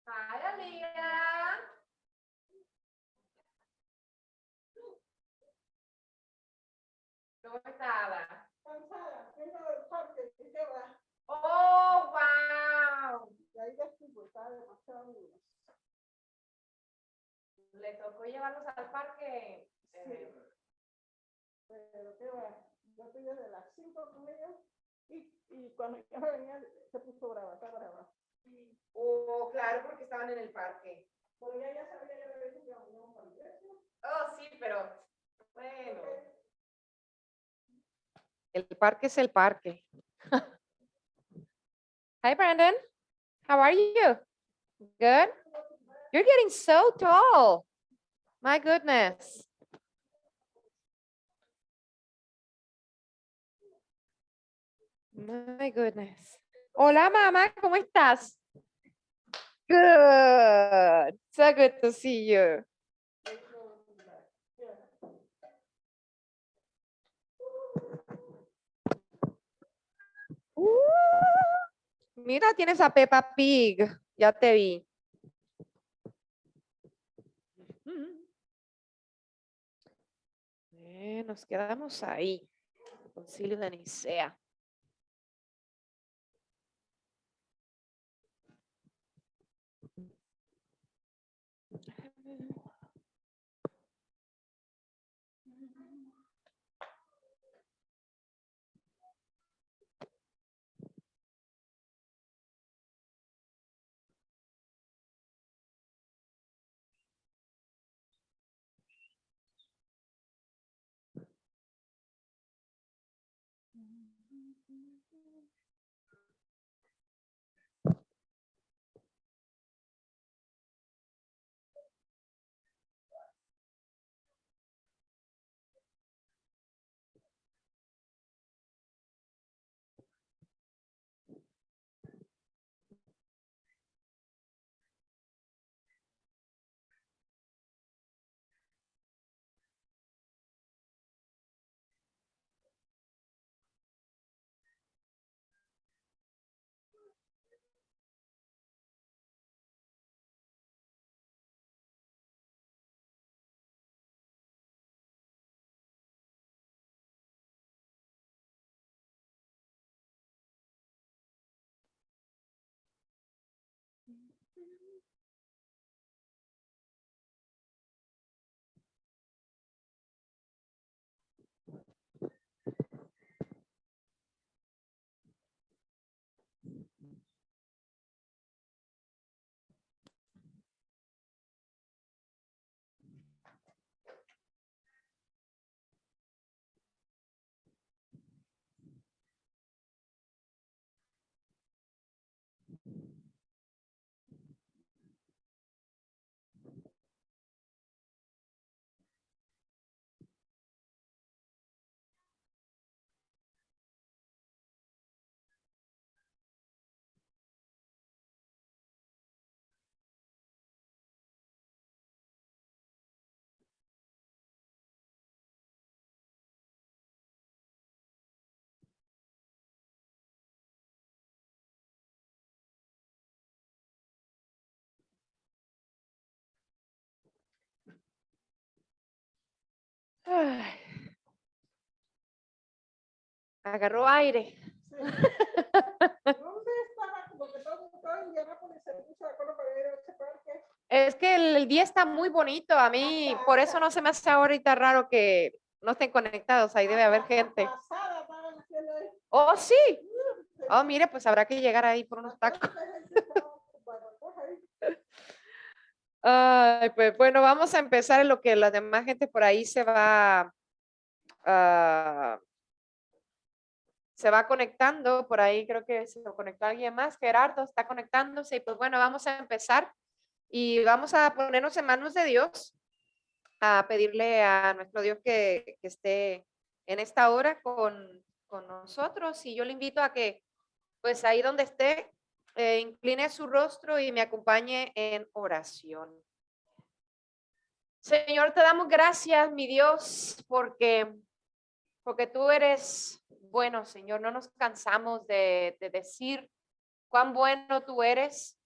Hi, amiga. ¿Cómo estaba? Cansada, vengo del parque, ¿y qué va? Oh, wow. Y ahí estuvo, estaba demasiado duro. Le tocó llevarlos al parque. Sí. Pero qué va, yo estoy desde las 5 con ellos y cuando ya venía se puso brava, está brava. Oh, claro, porque estaban en el parque. Pero ya sabía, ya le había dicho que íbamos para la iglesia. Oh, sí, pero bueno. El parque es el parque. Hi, Brandon. How are you? Good? You're getting so tall. My goodness. My goodness. Hola, mamá. ¿Cómo estás? Good. So good to see you. Mira, tienes a Peppa Pig. Ya te vi. Nos quedamos ahí. Concilio de Nicea. Ay. Agarró aire. Sí. ¿Dónde estaba? Como que todo Indianápolis se puso de acuerdo para ir a ese parque. Es que el día está muy bonito. A mí, por eso no se me hace ahorita raro que no estén conectados. Ahí debe haber gente. Pasada estaban haciendo ahí. Oh, sí. Oh, mire, pues habrá que llegar ahí por unos tacos. Ay, pues bueno, vamos a empezar en lo que la demás gente por ahí se va conectando. Por ahí creo que se conectó alguien más. Gerardo está conectándose. Y pues bueno, vamos a empezar y vamos a ponernos en manos de Dios, a pedirle a nuestro Dios que esté en esta hora con nosotros. Y yo le invito a que, pues ahí donde esté, incline su rostro y me acompañe en oración. Señor, te damos gracias, mi Dios, porque tú eres bueno, Señor. No nos cansamos de decir cuán bueno tú eres.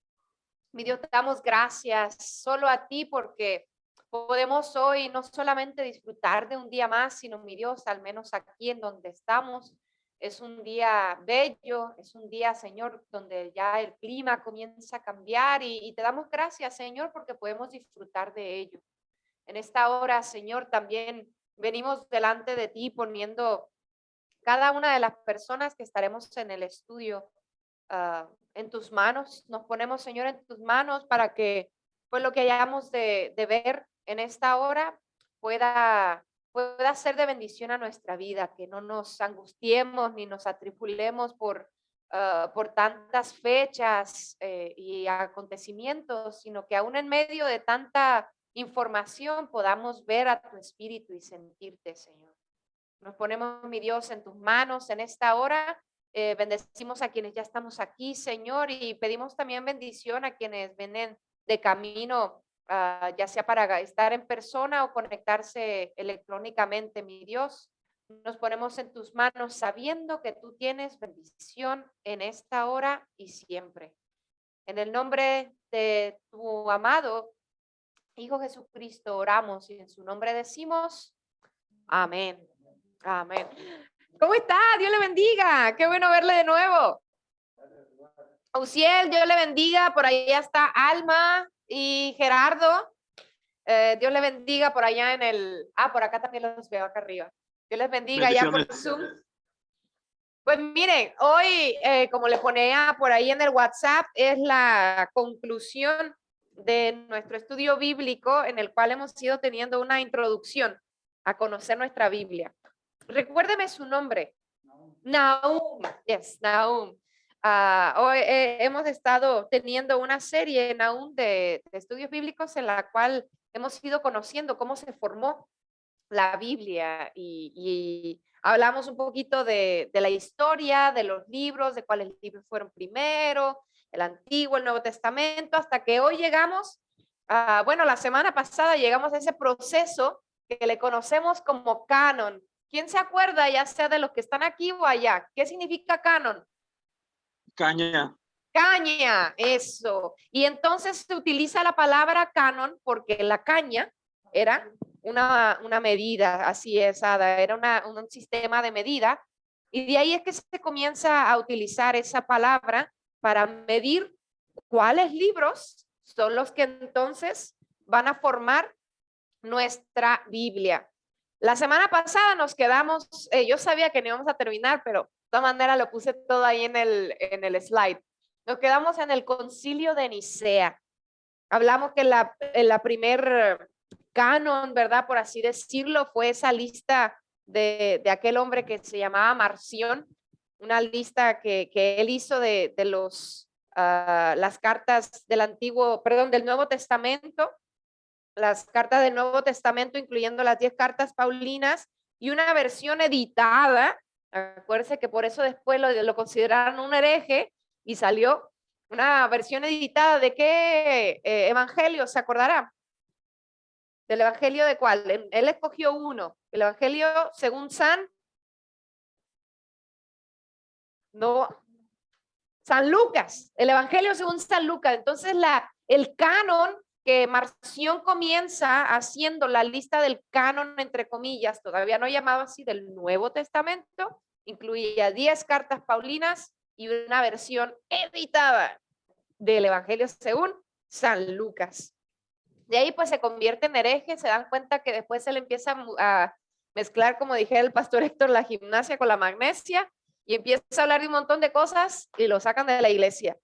Mi Dios, te damos gracias solo a ti, porque podemos hoy no solamente disfrutar de un día más, sino, mi Dios, al menos aquí en donde estamos, es un día bello, es un día, Señor, donde ya el clima comienza a cambiar y te damos gracias, Señor, porque podemos disfrutar de ello. En esta hora, Señor, también venimos delante de ti poniendo cada una de las personas que estaremos en el estudio en tus manos. Nos ponemos, Señor, en tus manos para que pues lo que hayamos de ver en esta hora pueda ser de bendición a nuestra vida, que no nos angustiemos ni nos atribulemos por tantas fechas y acontecimientos, sino que aún en medio de tanta información podamos ver a tu espíritu y sentirte, Señor. Nos ponemos, mi Dios, en tus manos en esta hora. Bendecimos a quienes ya estamos aquí, Señor, y pedimos también bendición a quienes vienen de camino, ya sea para estar en persona o conectarse electrónicamente, mi Dios. Nos ponemos en tus manos sabiendo que tú tienes bendición en esta hora y siempre. En el nombre de tu amado Hijo Jesucristo oramos y en su nombre decimos amén. Amén. ¿Cómo está? Dios le bendiga. Qué bueno verle de nuevo. Uciel, Dios le bendiga. Por allá está Alma y Gerardo. Dios le bendiga por allá en el... por acá también los veo acá arriba. Dios les bendiga ya por Zoom. Pues miren, hoy, como le ponía por ahí en el WhatsApp, es la conclusión de nuestro estudio bíblico en el cual hemos ido teniendo una introducción a conocer nuestra Biblia. Recuérdeme su nombre. Nahum. Yes, Nahum. Hoy hemos estado teniendo una serie, Nahum, de estudios bíblicos en la cual hemos ido conociendo cómo se formó la Biblia y hablamos un poquito de la historia, de los libros, de cuáles libros fueron primero, el Antiguo, el Nuevo Testamento, hasta que hoy llegamos, bueno, la semana pasada llegamos a ese proceso que le conocemos como canon. ¿Quién se acuerda, ya sea de los que están aquí o allá? ¿Qué significa canon? Caña. Caña, eso. Y entonces se utiliza la palabra canon porque la caña era una medida, así es, Ada, era un sistema de medida. Y de ahí es que se comienza a utilizar esa palabra para medir cuáles libros son los que entonces van a formar nuestra Biblia. La semana pasada nos quedamos, yo sabía que no íbamos a terminar, pero de todas maneras lo puse todo ahí en el slide. Nos quedamos en el Concilio de Nicea. Hablamos que la primer canon, ¿verdad? Por así decirlo, fue esa lista de aquel hombre que se llamaba Marción, una lista que él hizo de las cartas del Nuevo Testamento, las cartas del Nuevo Testamento, incluyendo las 10 cartas paulinas y una versión editada. Acuérdense que por eso después lo consideraron un hereje y salió una versión editada de qué evangelio, ¿se acordará? ¿Del evangelio de cuál? Él escogió uno, el evangelio según San Lucas, el evangelio según San Lucas. Entonces el canon que Marción comienza haciendo la lista del canon, entre comillas, todavía no llamado así, del Nuevo Testamento, incluía 10 cartas paulinas y una versión editada del Evangelio según San Lucas. De ahí pues se convierte en hereje, se dan cuenta que después se le empieza a mezclar, como dijera el pastor Héctor, la gimnasia con la magnesia y empieza a hablar de un montón de cosas y lo sacan de la iglesia.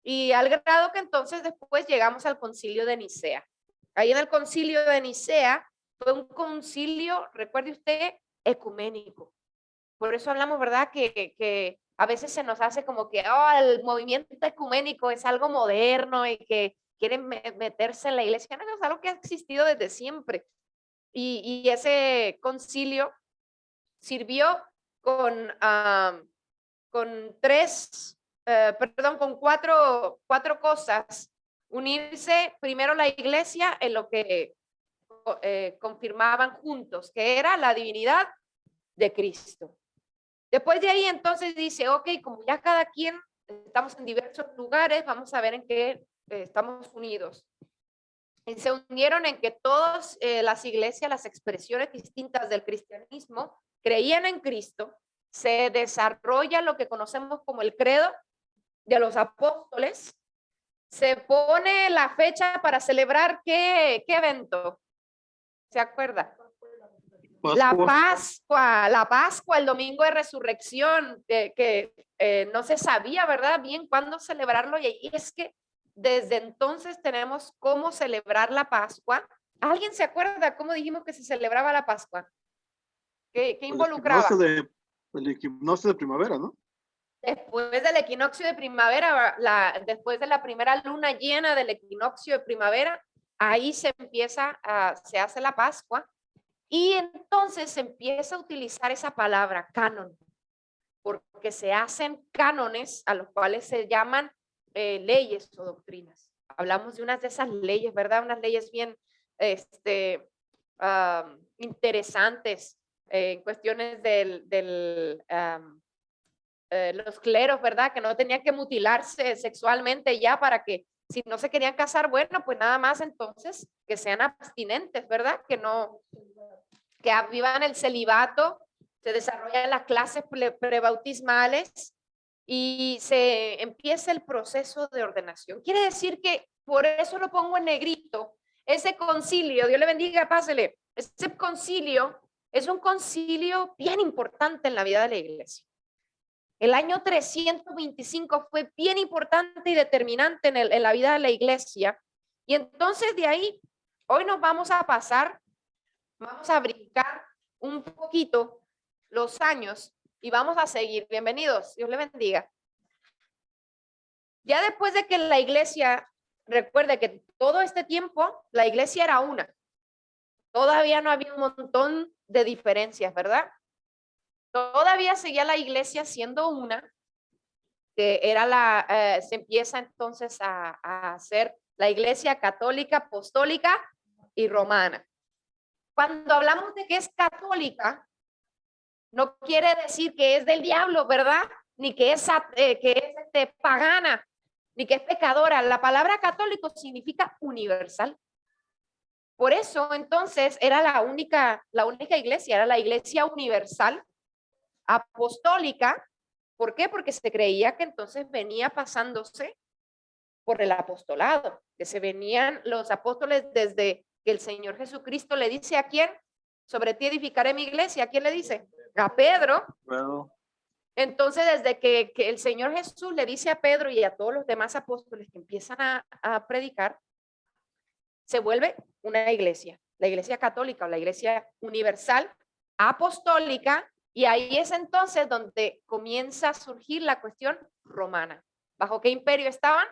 Y al grado que entonces después llegamos al concilio de Nicea. Ahí en el concilio de Nicea fue un concilio, recuerde usted, ecuménico. Por eso hablamos, ¿verdad? Que a veces se nos hace como que el movimiento ecuménico es algo moderno y que quieren meterse en la iglesia. No, es algo que ha existido desde siempre. Y ese concilio sirvió con cuatro cosas. Unirse primero la iglesia en lo que confirmaban juntos, que era la divinidad de Cristo. Después de ahí entonces dice, ok, como ya cada quien estamos en diversos lugares, vamos a ver en qué estamos unidos. Y se unieron en que todas las iglesias, las expresiones distintas del cristianismo, creían en Cristo. Se desarrolla lo que conocemos como el credo de los apóstoles. Se pone la fecha para celebrar ¿qué evento? ¿Se acuerda? La Pascua, el domingo de resurrección, que no se sabía, ¿verdad? Bien cuándo celebrarlo, y es que desde entonces tenemos cómo celebrar la Pascua. ¿Alguien se acuerda cómo dijimos que se celebraba la Pascua? ¿Qué involucraba? El equinoccio de primavera, ¿no? Después del equinoccio de primavera, después de la primera luna llena del equinoccio de primavera, ahí se hace la Pascua. Y entonces se empieza a utilizar esa palabra canon, porque se hacen cánones a los cuales se llaman leyes o doctrinas. Hablamos de unas de esas leyes, ¿verdad? Unas leyes bien interesantes en cuestiones los cleros, ¿verdad? Que no tenían que mutilarse sexualmente ya para que si no se querían casar, bueno, pues nada más entonces que sean abstinentes, ¿verdad? Que vivan el celibato, se desarrollan las clases prebautismales y se empieza el proceso de ordenación. Quiere decir que, por eso lo pongo en negrito, ese concilio, Dios le bendiga, pásele, ese concilio es un concilio bien importante en la vida de la iglesia. El año 325 fue bien importante y determinante en la vida de la iglesia. Y entonces de ahí, hoy nos vamos a brincar un poquito los años y vamos a seguir. Bienvenidos, Dios le bendiga. Ya después de que la iglesia, recuerde que todo este tiempo la iglesia era una. Todavía no había un montón de diferencias, ¿verdad? Todavía seguía la iglesia siendo una, que era se empieza entonces a hacer la iglesia católica, apostólica y romana. Cuando hablamos de que es católica, no quiere decir que es del diablo, ¿verdad? Ni que es pagana, ni que es pecadora. La palabra católico significa universal. Por eso, entonces, era la única iglesia, era la iglesia universal, apostólica. ¿Por qué? Porque se creía que entonces venía pasándose por el apostolado, que se venían los apóstoles desde que el Señor Jesucristo le dice a quién, sobre ti edificaré mi iglesia. ¿A quién le dice? A Pedro. Bueno. Entonces, desde que el Señor Jesús le dice a Pedro y a todos los demás apóstoles que empiezan a predicar, se vuelve una iglesia, la iglesia católica o la iglesia universal, apostólica, y ahí es entonces donde comienza a surgir la cuestión romana. ¿Bajo qué imperio estaban?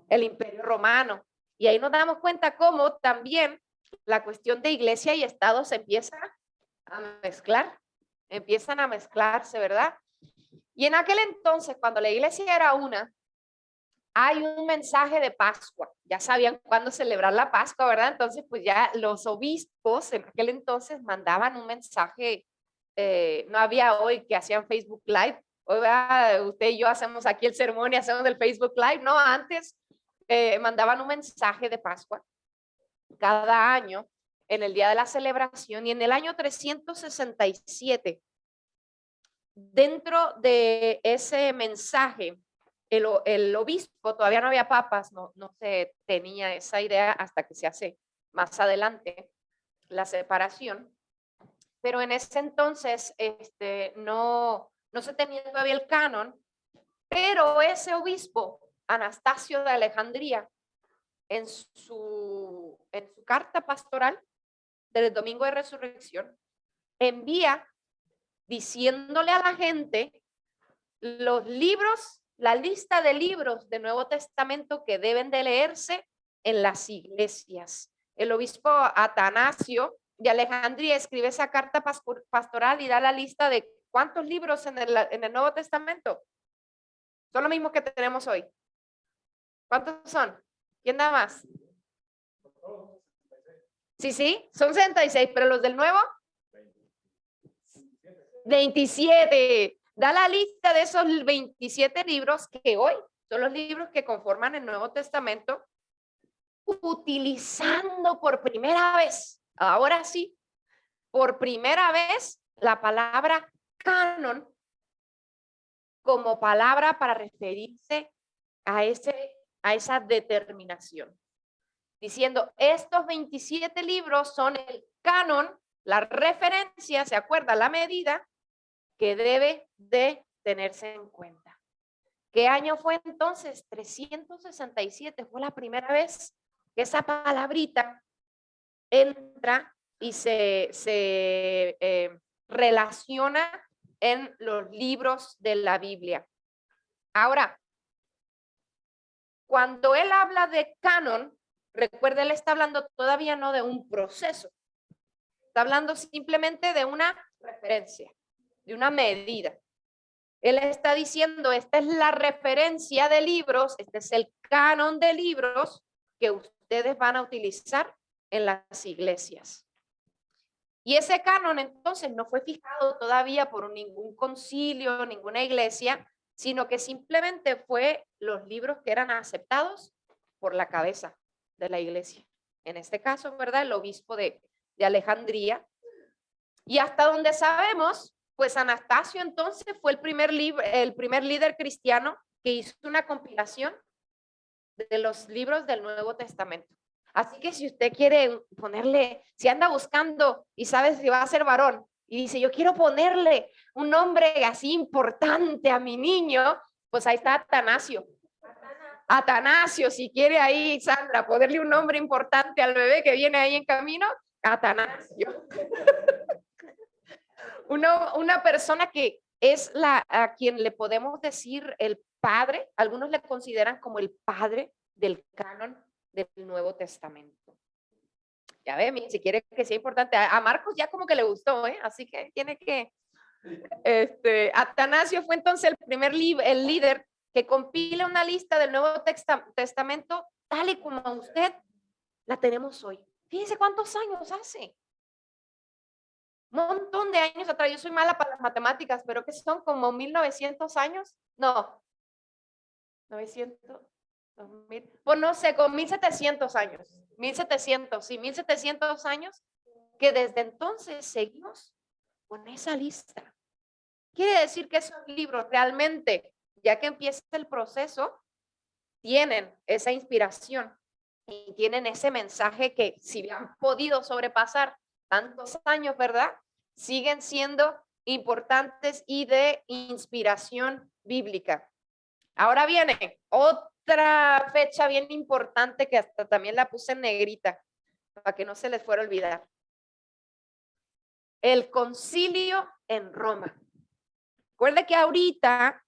El imperio romano. Y ahí nos damos cuenta cómo también la cuestión de iglesia y Estado se empieza a mezclar, empiezan a mezclarse, ¿verdad? Y en aquel entonces, cuando la iglesia era una, hay un mensaje de Pascua. Ya sabían cuándo celebrar la Pascua, ¿verdad? Entonces, pues ya los obispos en aquel entonces mandaban un mensaje. No había hoy que hacían Facebook Live. Hoy usted y yo hacemos aquí el sermón y hacemos el Facebook Live. No, antes mandaban un mensaje de Pascua cada año en el día de la celebración, y en el año 367, dentro de ese mensaje, el obispo, todavía no había papas, no se tenía esa idea hasta que se hace más adelante la separación, pero en ese entonces no se tenía todavía el canon, pero ese obispo, Anastasio de Alejandría, en su carta pastoral del Domingo de Resurrección, envía diciéndole a la gente los libros, la lista de libros del Nuevo Testamento que deben de leerse en las iglesias. El obispo Atanasio de Alejandría escribe esa carta pastoral y da la lista de cuántos libros en el Nuevo Testamento. Son los mismos que tenemos hoy. ¿Cuántos son? ¿Quién da más? Sí, son 66, pero los del Nuevo, 27. Da la lista de esos 27 libros que hoy son los libros que conforman el Nuevo Testamento, utilizando por primera vez, ahora sí, por primera vez, la palabra canon como palabra para referirse a esa determinación. Diciendo, estos 27 libros son el canon, la referencia, ¿se acuerda? La medida que debe de tenerse en cuenta. ¿Qué año fue entonces? 367. Fue la primera vez que esa palabrita entra y se relaciona en los libros de la Biblia. Ahora, cuando él habla de canon, recuerda, él está hablando todavía no de un proceso. Está hablando simplemente de una referencia, de una medida. Él está diciendo, esta es la referencia de libros, este es el canon de libros que ustedes van a utilizar en las iglesias. Y ese canon entonces no fue fijado todavía por ningún concilio, ninguna iglesia, sino que simplemente fue los libros que eran aceptados por la cabeza de la iglesia. En este caso, ¿verdad? El obispo de Alejandría. Y hasta donde sabemos, pues Anastasio entonces fue el primer líder cristiano que hizo una compilación de los libros del Nuevo Testamento. Así que si usted quiere ponerle, si anda buscando y sabe si va a ser varón y dice, yo quiero ponerle un nombre así importante a mi niño, pues ahí está Atanasio. Atanasio, si quiere ahí, Sandra, ponerle un nombre importante al bebé que viene ahí en camino, Atanasio. Una persona que es a quien le podemos decir el padre, algunos le consideran como el padre del canon del Nuevo Testamento. Ya ve, si quiere que sea importante, a Marcos ya como que le gustó, así que tiene que... Atanasio fue entonces el líder que compila una lista del Nuevo Testamento tal y como usted la tenemos hoy. Fíjense cuántos años hace. Un montón de años atrás. Yo soy mala para las matemáticas, pero que son como 1900 años. No. 900, 2000. Pues no sé, con 1700 años. 1700, sí, 1700 años que desde entonces seguimos con esa lista. Quiere decir que esos libros realmente, ya que empieza el proceso, tienen esa inspiración y tienen ese mensaje que si han podido sobrepasar tantos años, ¿verdad? Siguen siendo importantes y de inspiración bíblica. Ahora viene otra fecha bien importante que hasta también la puse en negrita para que no se les fuera a olvidar. El concilio en Roma. Recuerde que ahorita,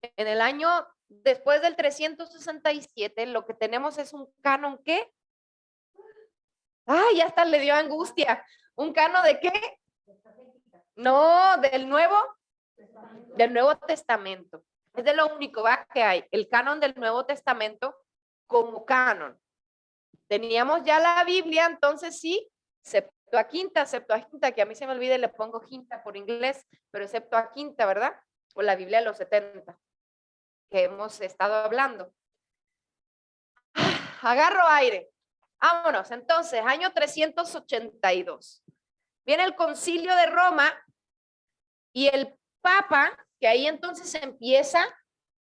en el año después del 367, lo que tenemos es un canon ¿qué? Ay, ya hasta le dio angustia. ¿Un canon de qué? No, del Nuevo Testamento. Es de lo único que hay, el canon del Nuevo Testamento como canon. Teníamos ya la Biblia, entonces sí, Septuaginta, que a mí se me olvida y le pongo quinta por inglés, pero Septuaginta, ¿verdad? O la Biblia de los 70, que hemos estado hablando. agarro aire. Vámonos, entonces, año 382. Viene el concilio de Roma y el Papa, que ahí entonces empieza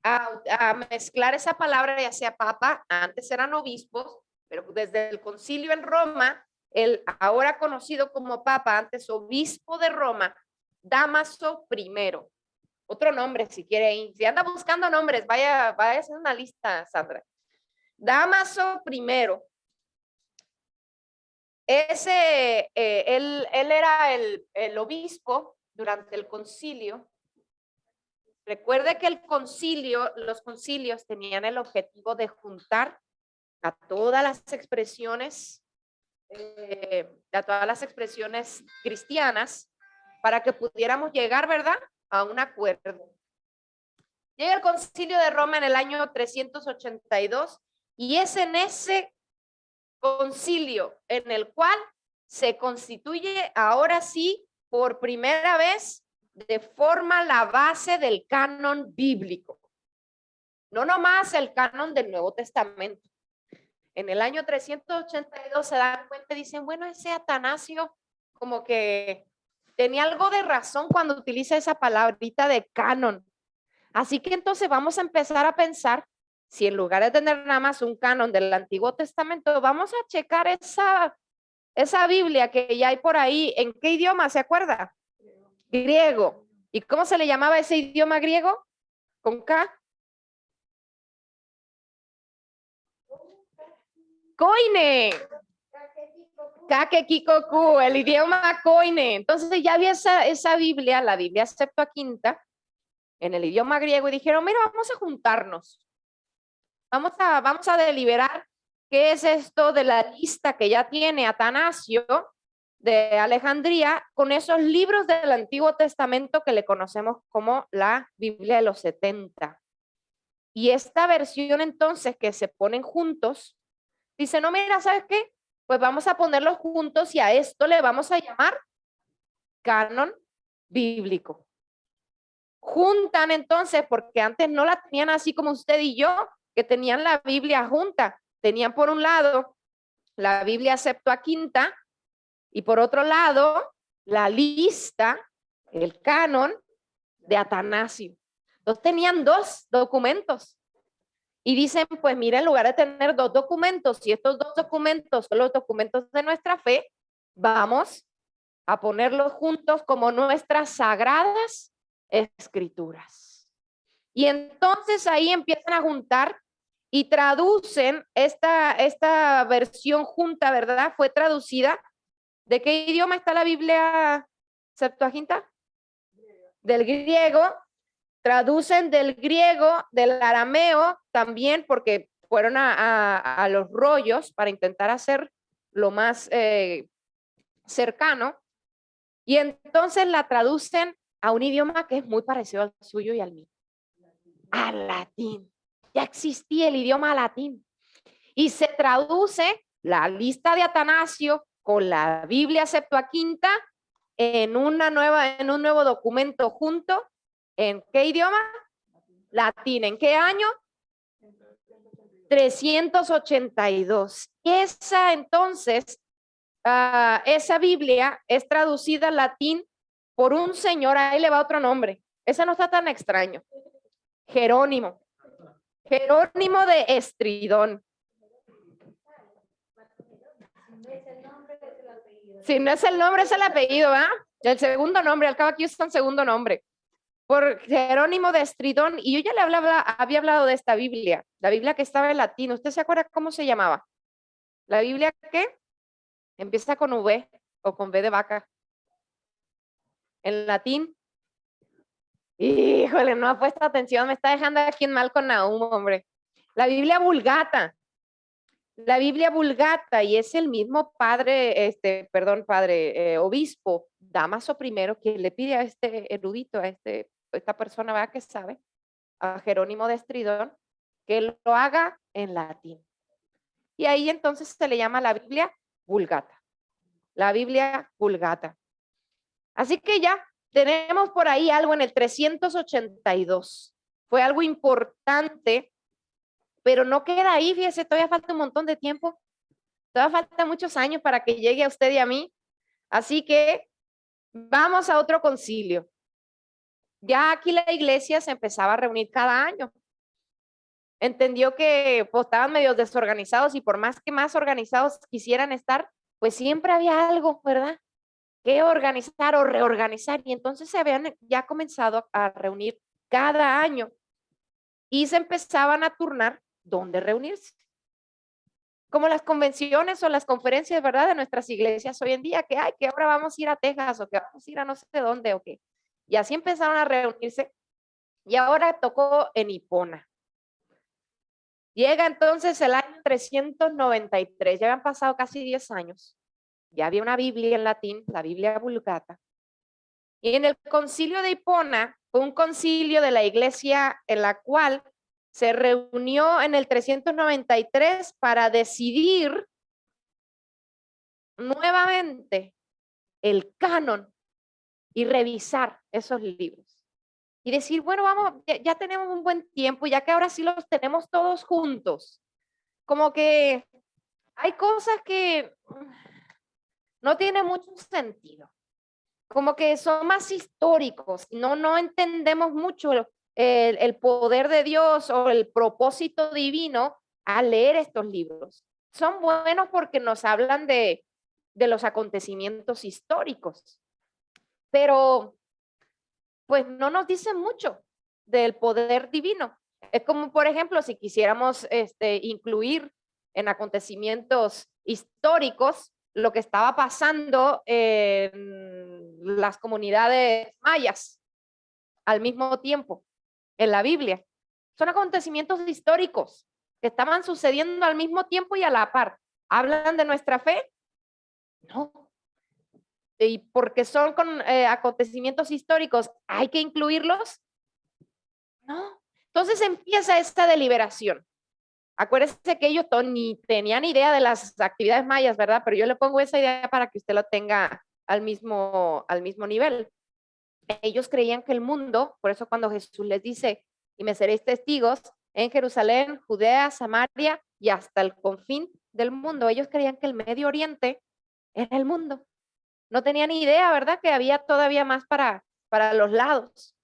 a mezclar esa palabra, ya sea Papa, antes eran obispos, pero desde el concilio en Roma, el ahora conocido como Papa, antes obispo de Roma, Dámaso I. Otro nombre si quiere ahí. Si anda buscando nombres, vaya a hacer una lista, Sandra. Dámaso I. Él era el obispo durante el concilio. Recuerde que los concilios tenían el objetivo de juntar a todas las expresiones, cristianas para que pudiéramos llegar, ¿verdad?, a un acuerdo. Llega el concilio de Roma en el año 382 y es en ese concilio en el cual se constituye ahora sí por primera vez de forma la base del canon bíblico. No nomás el canon del Nuevo Testamento. En el año 382 se dan cuenta y dicen, bueno, ese Atanasio como que tenía algo de razón cuando utiliza esa palabrita de canon. Así que entonces vamos a empezar a pensar si en lugar de tener nada más un canon del Antiguo Testamento, vamos a checar esa Biblia que ya hay por ahí. ¿En qué idioma se acuerda? Griego. ¿Y cómo se le llamaba ese idioma griego? ¿Con K? Koine. Kakekikoku, el idioma Koine. Entonces ya había esa Biblia, la Biblia Septuaginta, en el idioma griego y dijeron, mira, vamos a juntarnos. Vamos a deliberar qué es esto de la lista que ya tiene Atanasio de Alejandría con esos libros del Antiguo Testamento que le conocemos como la Biblia de los 70. Y esta versión entonces que se ponen juntos, dice, no, mira, ¿sabes qué? Pues vamos a ponerlos juntos y a esto le vamos a llamar canon bíblico. Juntan entonces, porque antes no la tenían así como usted y yo, que tenían la Biblia junta. Tenían por un lado la Biblia Septuaginta y por otro lado la lista, el canon de Atanasio. Entonces tenían dos documentos y dicen, pues mira, en lugar de tener dos documentos y estos dos documentos son los documentos de nuestra fe, vamos a ponerlos juntos como nuestras sagradas escrituras. Y entonces ahí empiezan a juntar y traducen esta versión junta, ¿verdad? Fue traducida. ¿De qué idioma está la Biblia Septuaginta? Del griego. Traducen del griego, del arameo también, porque fueron a los rollos para intentar hacer lo más cercano. Y entonces la traducen a un idioma que es muy parecido al suyo y al mío. Al latín. Ya existía el idioma latín. Y se traduce la lista de Atanasio con la Biblia Septuaginta en un nuevo documento junto. ¿En qué idioma? Latín. ¿En qué año? 382. Esa entonces, esa Biblia es traducida al latín por un señor, ahí le va otro nombre. Ese no está tan extraño. Jerónimo. Jerónimo de Estridón. Si no es el nombre, es el apellido, ¿ah? El segundo nombre, al cabo aquí está un segundo nombre. Por Jerónimo de Estridón, y yo ya le había hablado de esta Biblia, la Biblia que estaba en latín. ¿Usted se acuerda cómo se llamaba? ¿La Biblia qué? Empieza con V o con V de vaca. En latín. Híjole, no ha puesto atención, me está dejando aquí en mal con Nahum, hombre. La Biblia Vulgata. La Biblia Vulgata, y es el mismo obispo Dámaso I, que le pide a este erudito, a esta persona, ¿verdad?, que sabe, a Jerónimo de Estridón, que lo haga en latín. Y ahí entonces se le llama la Biblia Vulgata. La Biblia Vulgata. Así que ya tenemos por ahí algo en el 382. Fue algo importante Pero no queda ahí, fíjese, todavía falta un montón de tiempo. Todavía falta muchos años para que llegue a usted y a mí. Así que vamos a otro concilio. Ya aquí la iglesia se empezaba a reunir cada año. Entendió que pues, estaban medio desorganizados y por más que más organizados quisieran estar, pues siempre había algo, ¿verdad? Que organizar o reorganizar. Y entonces se habían ya comenzado a reunir cada año y se empezaban a turnar dónde reunirse. Como las convenciones o las conferencias, ¿verdad? De nuestras iglesias hoy en día, que hay, que ahora vamos a ir a Texas o que vamos a ir a no sé dónde o qué. Y así empezaron a reunirse y ahora tocó en Hipona. Llega entonces el año 393, ya habían pasado casi 10 años. Ya había una Biblia en latín, la Biblia Vulgata. Y en el concilio de Hipona fue un concilio de la iglesia en la cual se reunió en el 393 para decidir nuevamente el canon y revisar esos libros. Y decir, bueno, vamos, ya tenemos un buen tiempo, ya que ahora sí los tenemos todos juntos. Como que hay cosas que no tienen mucho sentido. Como que son más históricos, no entendemos mucho el poder de Dios o el propósito divino al leer estos libros. Son buenos porque nos hablan de los acontecimientos históricos, pero pues no nos dicen mucho del poder divino. Es como, por ejemplo, si quisiéramos incluir en acontecimientos históricos lo que estaba pasando en las comunidades mayas al mismo tiempo en la Biblia. Son acontecimientos históricos que estaban sucediendo al mismo tiempo y a la par. ¿Hablan de nuestra fe? No. Y porque son acontecimientos históricos, ¿hay que incluirlos? No. Entonces empieza esta deliberación. Acuérdese que ellos ni tenían idea de las actividades mayas, ¿verdad? Pero yo le pongo esa idea para que usted lo tenga al mismo nivel. Ellos creían que el mundo, por eso cuando Jesús les dice, y me seréis testigos en Jerusalén, Judea, Samaria y hasta el confín del mundo, ellos creían que el Medio Oriente era el mundo. No tenían ni idea, ¿verdad? Que había todavía más para los lados.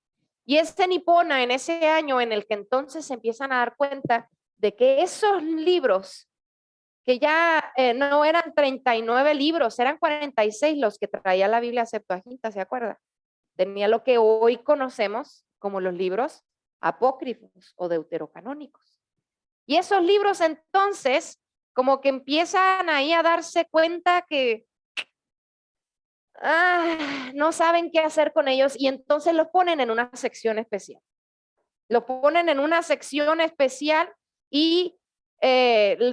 Y es en Hipona, en ese año en el que entonces se empiezan a dar cuenta de que esos libros, que ya no eran 39 libros, eran 46 los que traía la Biblia Septuaginta, ¿se acuerda? Tenía lo que hoy conocemos como los libros apócrifos o deuterocanónicos. Y esos libros entonces como que empiezan ahí a darse cuenta que no saben qué hacer con ellos y entonces los ponen en una sección especial. Los ponen en una sección especial y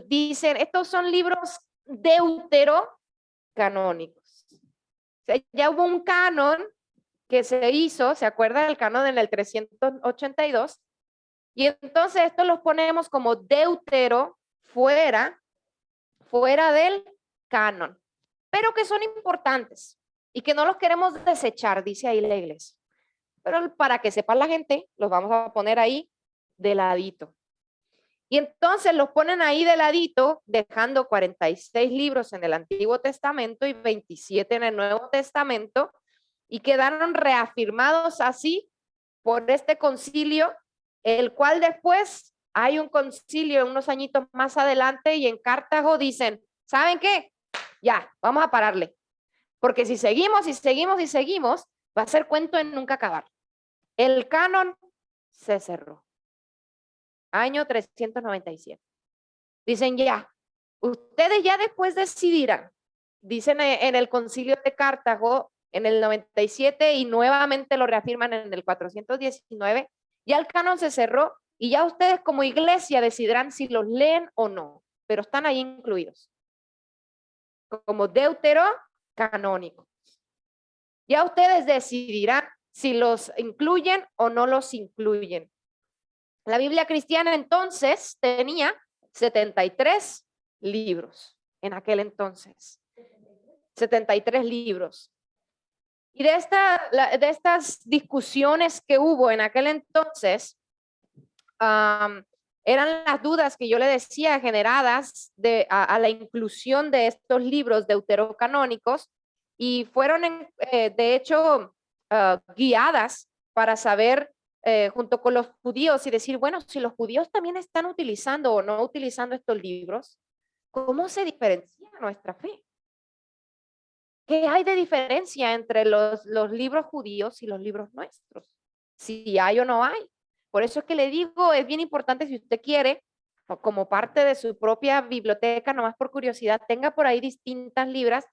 dicen, estos son libros deuterocanónicos. O sea, ya hubo un canon que se hizo, ¿se acuerda del canon en el 382? Y entonces estos los ponemos como deutero fuera del canon, pero que son importantes y que no los queremos desechar, dice ahí la iglesia. Pero para que sepa la gente, los vamos a poner ahí de ladito. Y entonces los ponen ahí de ladito, dejando 46 libros en el Antiguo Testamento y 27 en el Nuevo Testamento, y quedaron reafirmados así por este concilio, el cual después hay un concilio unos añitos más adelante y en Cartago dicen, ¿saben qué? Ya, vamos a pararle. Porque si seguimos y seguimos y seguimos, va a ser cuento en nunca acabar. El canon se cerró. Año 397. Dicen ya, ustedes ya después decidirán. Dicen en el concilio de Cartago en el 97 y nuevamente lo reafirman en el 419. Ya el canon se cerró y ya ustedes como iglesia decidirán si los leen o no, pero están ahí incluidos como deuterocanónicos. Ya ustedes decidirán si los incluyen o no los incluyen. La Biblia cristiana entonces tenía 73 libros en aquel entonces. 73 libros. Y de estas discusiones que hubo en aquel entonces, Eran las dudas que yo le decía generadas a la inclusión de estos libros deuterocanónicos y fueron, de hecho, guiadas para saber junto con los judíos y decir, bueno, si los judíos también están utilizando o no utilizando estos libros, ¿cómo se diferencia nuestra fe? ¿Qué hay de diferencia entre los libros judíos y los libros nuestros? Si hay o no hay. Por eso es que le digo, es bien importante si usted quiere, como parte de su propia biblioteca, nomás por curiosidad, tenga por ahí distintas Biblias,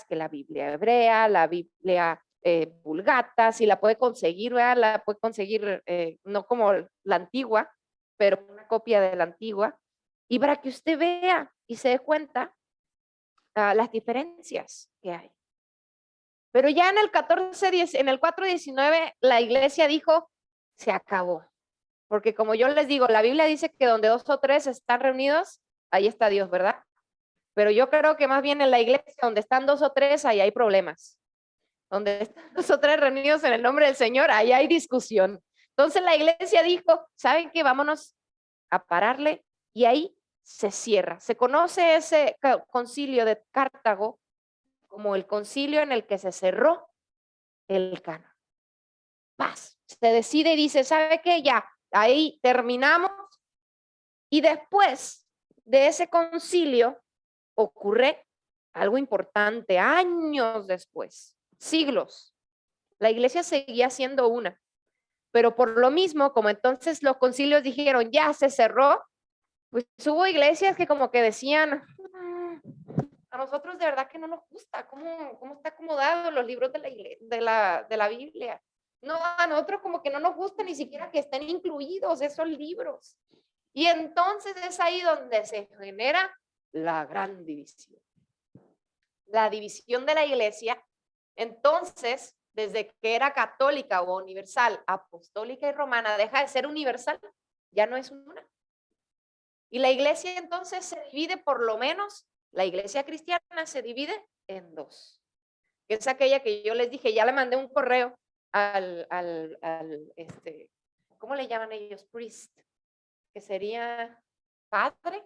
que la Biblia hebrea, la Biblia Vulgata, si la puede conseguir, ¿verdad? La puede conseguir, no como la antigua, pero una copia de la antigua, y para que usted vea y se dé cuenta las diferencias que hay. Pero ya en el 4:19, la iglesia dijo, se acabó. Porque como yo les digo, la Biblia dice que donde 2 o 3 están reunidos, ahí está Dios, ¿verdad? Pero yo creo que más bien en la iglesia, donde están 2 o 3, ahí hay problemas. Donde están 2 o 3 reunidos en el nombre del Señor, ahí hay discusión. Entonces la iglesia dijo, ¿saben qué? Vámonos a pararle, y ahí se cierra. Se conoce ese concilio de Cartago como el concilio en el que se cerró el canon. Paz. Se decide y dice, ¿sabe qué? Ya, ahí terminamos. Y después de ese concilio ocurre algo importante, años después, siglos. La iglesia seguía siendo una, pero por lo mismo, como entonces los concilios dijeron, ya se cerró, pues hubo iglesias que como que decían, a nosotros de verdad que no nos gusta cómo está acomodado los libros de la Biblia. No, a nosotros como que no nos gusta ni siquiera que estén incluidos esos libros. Y entonces es ahí donde se genera la gran división. La división de la iglesia, entonces, desde que era católica o universal, apostólica y romana, deja de ser universal, ya no es una. Y la iglesia entonces se divide, por lo menos, la iglesia cristiana se divide en 2. Que es aquella que yo les dije, ya le mandé un correo ¿cómo le llaman ellos? Priest, que sería padre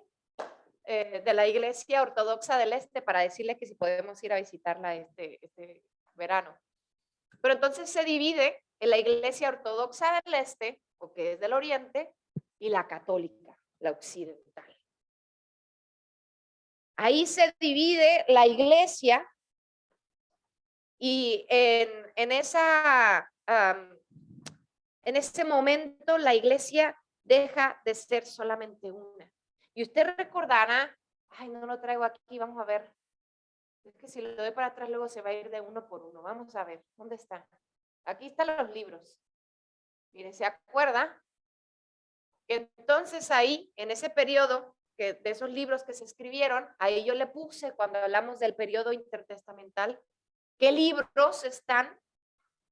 de la Iglesia Ortodoxa del Este, para decirle que si podemos ir a visitarla este verano. Pero entonces se divide en la Iglesia Ortodoxa del Este, o que es del Oriente, y la católica, la occidental. Ahí se divide la iglesia y en ese momento la iglesia deja de ser solamente una. Y usted recordará, ay, no lo traigo aquí, vamos a ver. Es que si lo doy para atrás luego se va a ir de uno por uno. Vamos a ver, ¿dónde está? Aquí están los libros. Mire, ¿se acuerda? Entonces ahí, en ese periodo, de esos libros que se escribieron, ahí yo le puse, cuando hablamos del periodo intertestamental, qué libros están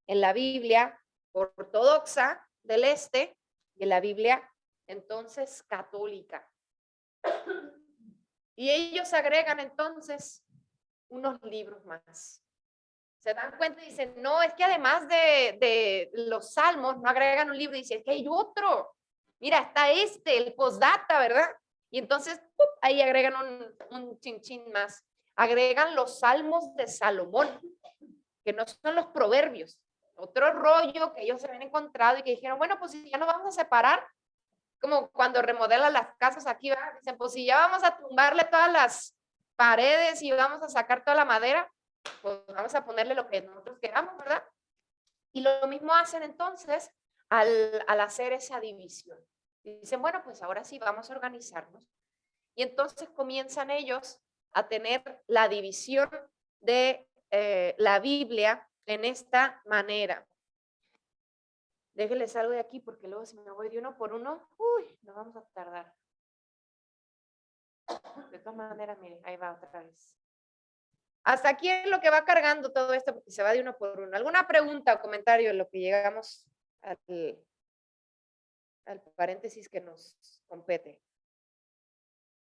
en la Biblia ortodoxa del Este y en la Biblia entonces católica. Y ellos agregan entonces unos libros más. Se dan cuenta y dicen, no, es que además de los salmos, no agregan un libro y dicen, es que hay otro. Mira, está el postdata, ¿verdad? Y entonces ahí agregan un chinchín más. Agregan los salmos de Salomón, que no son los proverbios. Otro rollo que ellos se habían encontrado y que dijeron, bueno, pues si ya nos vamos a separar, como cuando remodelan las casas aquí, ¿verdad? Dicen, pues si ya vamos a tumbarle todas las paredes y vamos a sacar toda la madera, pues vamos a ponerle lo que nosotros queramos, ¿verdad? Y lo mismo hacen entonces al hacer esa división. Dicen, bueno, pues ahora sí vamos a organizarnos. Y entonces comienzan ellos a tener la división de la Biblia en esta manera. Déjenles algo de aquí porque luego si me voy de uno por uno, uy, nos vamos a tardar. De todas maneras, miren, ahí va otra vez. Hasta aquí es lo que va cargando todo esto porque se va de uno por uno. ¿Alguna pregunta o comentario en lo que llegamos al paréntesis que nos compete?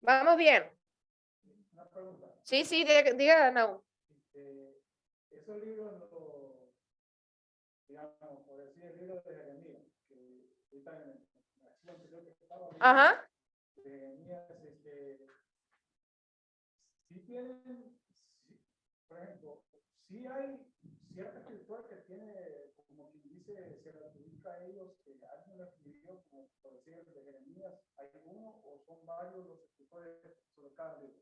¿Vamos bien? Una pregunta. Sí, diga, Naú. Esos libros, digamos, por decir el libro de Jeremías, que están en Acción estaba leyendo Ajá. de Nehemías, sí tienen, sí, por ejemplo, sí hay cierta escritura que tiene, como quien dice, se le adjudica a ellos que alguien lo escribió, como por decir el de Jeremías, ¿hay uno o son varios los escritores sobre cada libro?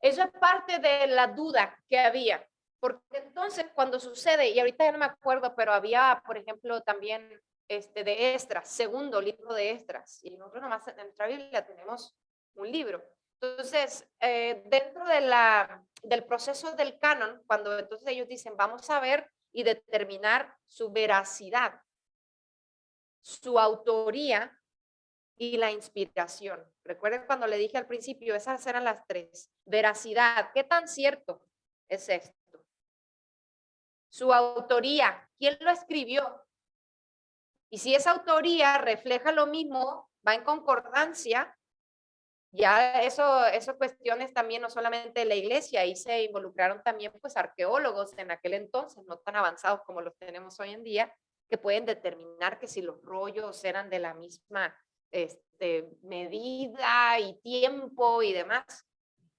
Eso es parte de la duda que había, porque entonces cuando sucede, y ahorita ya no me acuerdo, pero había, por ejemplo, también de Esdras, segundo libro de Esdras, y nosotros nomás en nuestra Biblia tenemos un libro. Entonces, dentro del proceso del canon, cuando entonces ellos dicen, vamos a ver y determinar su veracidad, su autoría y la inspiración. Recuerden cuando le dije al principio, esas eran las tres. Veracidad, ¿qué tan cierto es esto? Su autoría, ¿quién lo escribió? Y si esa autoría refleja lo mismo, va en concordancia, ya eso cuestiones también no solamente de la iglesia, ahí se involucraron también pues arqueólogos en aquel entonces, no tan avanzados como los tenemos hoy en día, que pueden determinar que si los rollos eran de la misma medida y tiempo y demás,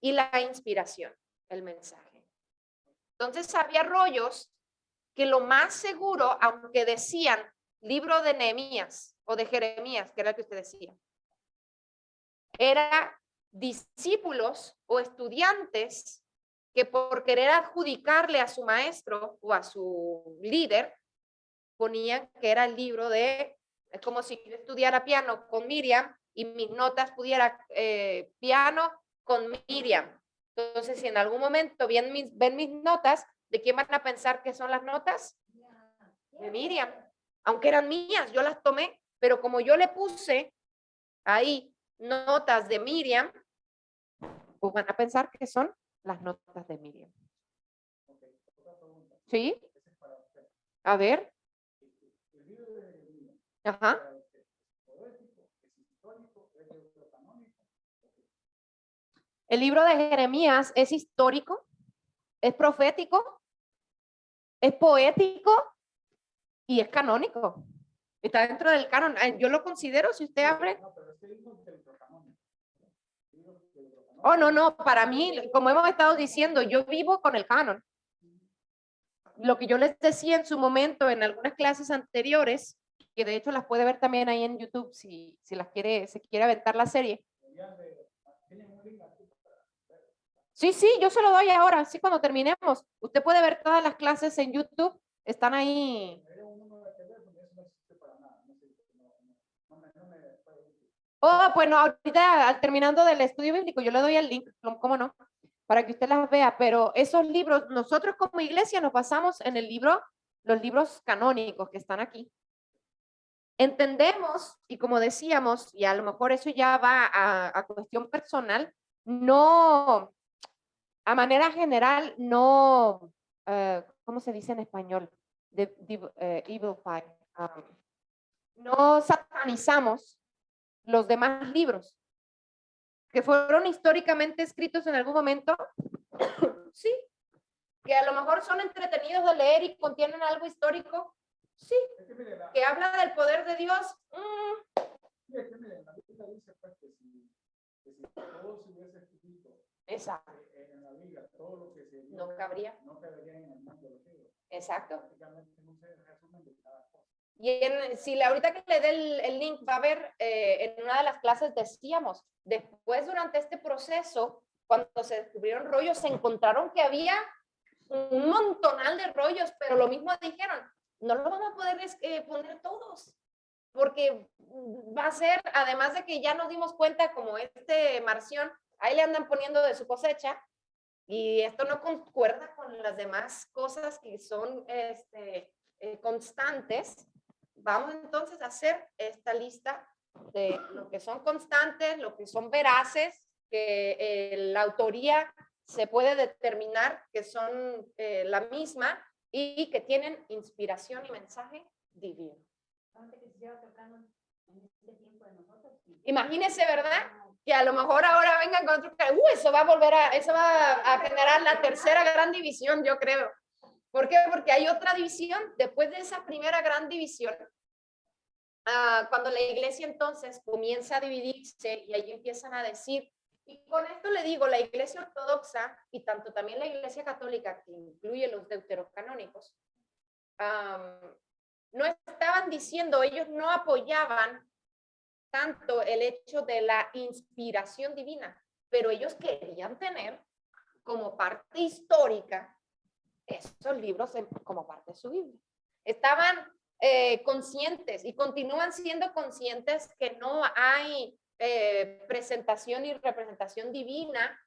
y la inspiración, el mensaje. Entonces había rollos que lo más seguro, aunque decían libro de Nehemías o de Jeremías, que era el que usted decía, era discípulos o estudiantes que por querer adjudicarle a su maestro o a su líder, ponían que era el libro de, es como si yo estudiara piano con Miriam y mis notas pudiera piano con Miriam. Entonces, si en algún momento ven mis notas, ¿de quién van a pensar que son las notas? De Miriam. Aunque eran mías, yo las tomé, pero como yo le puse ahí notas de Miriam, pues van a pensar que son las notas de Miriam. Okay, otra pregunta. ¿Sí? Ese es para usted. A ver. El libro de Jeremías, Ajá. ¿es poético, es histórico, es deuterocanónico? El libro de Jeremías es histórico, es profético, es poético y es canónico. Está dentro del canon. Yo lo considero, si usted abre. No, pero este libro es deuterocanónico. Oh, no, para mí, como hemos estado diciendo, yo vivo con el canon. Lo que yo les decía en su momento en algunas clases anteriores, que de hecho las puede ver también ahí en YouTube si las quiere, se quiere aventar la serie. Sí, yo se lo doy ahora, sí, cuando terminemos. Usted puede ver todas las clases en YouTube, están ahí. Oh, bueno, ahorita terminando del estudio bíblico, yo le doy el link, ¿cómo no? Para que usted las vea, pero esos libros, nosotros como iglesia nos basamos en el libro, los libros canónicos que están aquí. Entendemos, y como decíamos, y a lo mejor eso ya va a cuestión personal, no, a manera general, no, ¿cómo se dice en español? Evil fire. No satanizamos los demás libros que fueron históricamente escritos en algún momento, sí, que a lo mejor son entretenidos de leer y contienen algo histórico, sí, que habla del poder de Dios. Sí, es que miren, la Biblia dice pues que si todo se hubiese escrito Exacto. En la Biblia, todo lo que se No cabría. No cabería en el mundo de los libros. Exacto. Prácticamente no se resumen de cada cosa. Y si ahorita que le dé el link, va a ver, en una de las clases decíamos, después durante este proceso, cuando se descubrieron rollos, se encontraron que había un montonal de rollos, pero lo mismo dijeron, no lo vamos a poder poner todos, porque va a ser, además de que ya nos dimos cuenta como Marción, ahí le andan poniendo de su cosecha, y esto no concuerda con las demás cosas que son constantes. Vamos entonces a hacer esta lista de lo que son constantes, lo que son veraces, que la autoría se puede determinar que son la misma y que tienen inspiración y mensaje divino. Imagínese, ¿verdad? Que a lo mejor ahora vengan con otro, eso va a volver eso va a generar la tercera gran división, yo creo. ¿Por qué? Porque hay otra división después de esa primera gran división. cuando la iglesia entonces comienza a dividirse y ahí empiezan a decir, y con esto le digo, la iglesia ortodoxa y tanto también la iglesia católica, que incluye los deuterocanónicos, no estaban diciendo, ellos no apoyaban tanto el hecho de la inspiración divina, pero ellos querían tener como parte histórica esos libros como parte de su Biblia. Estaban conscientes y continúan siendo conscientes que no hay presentación y representación divina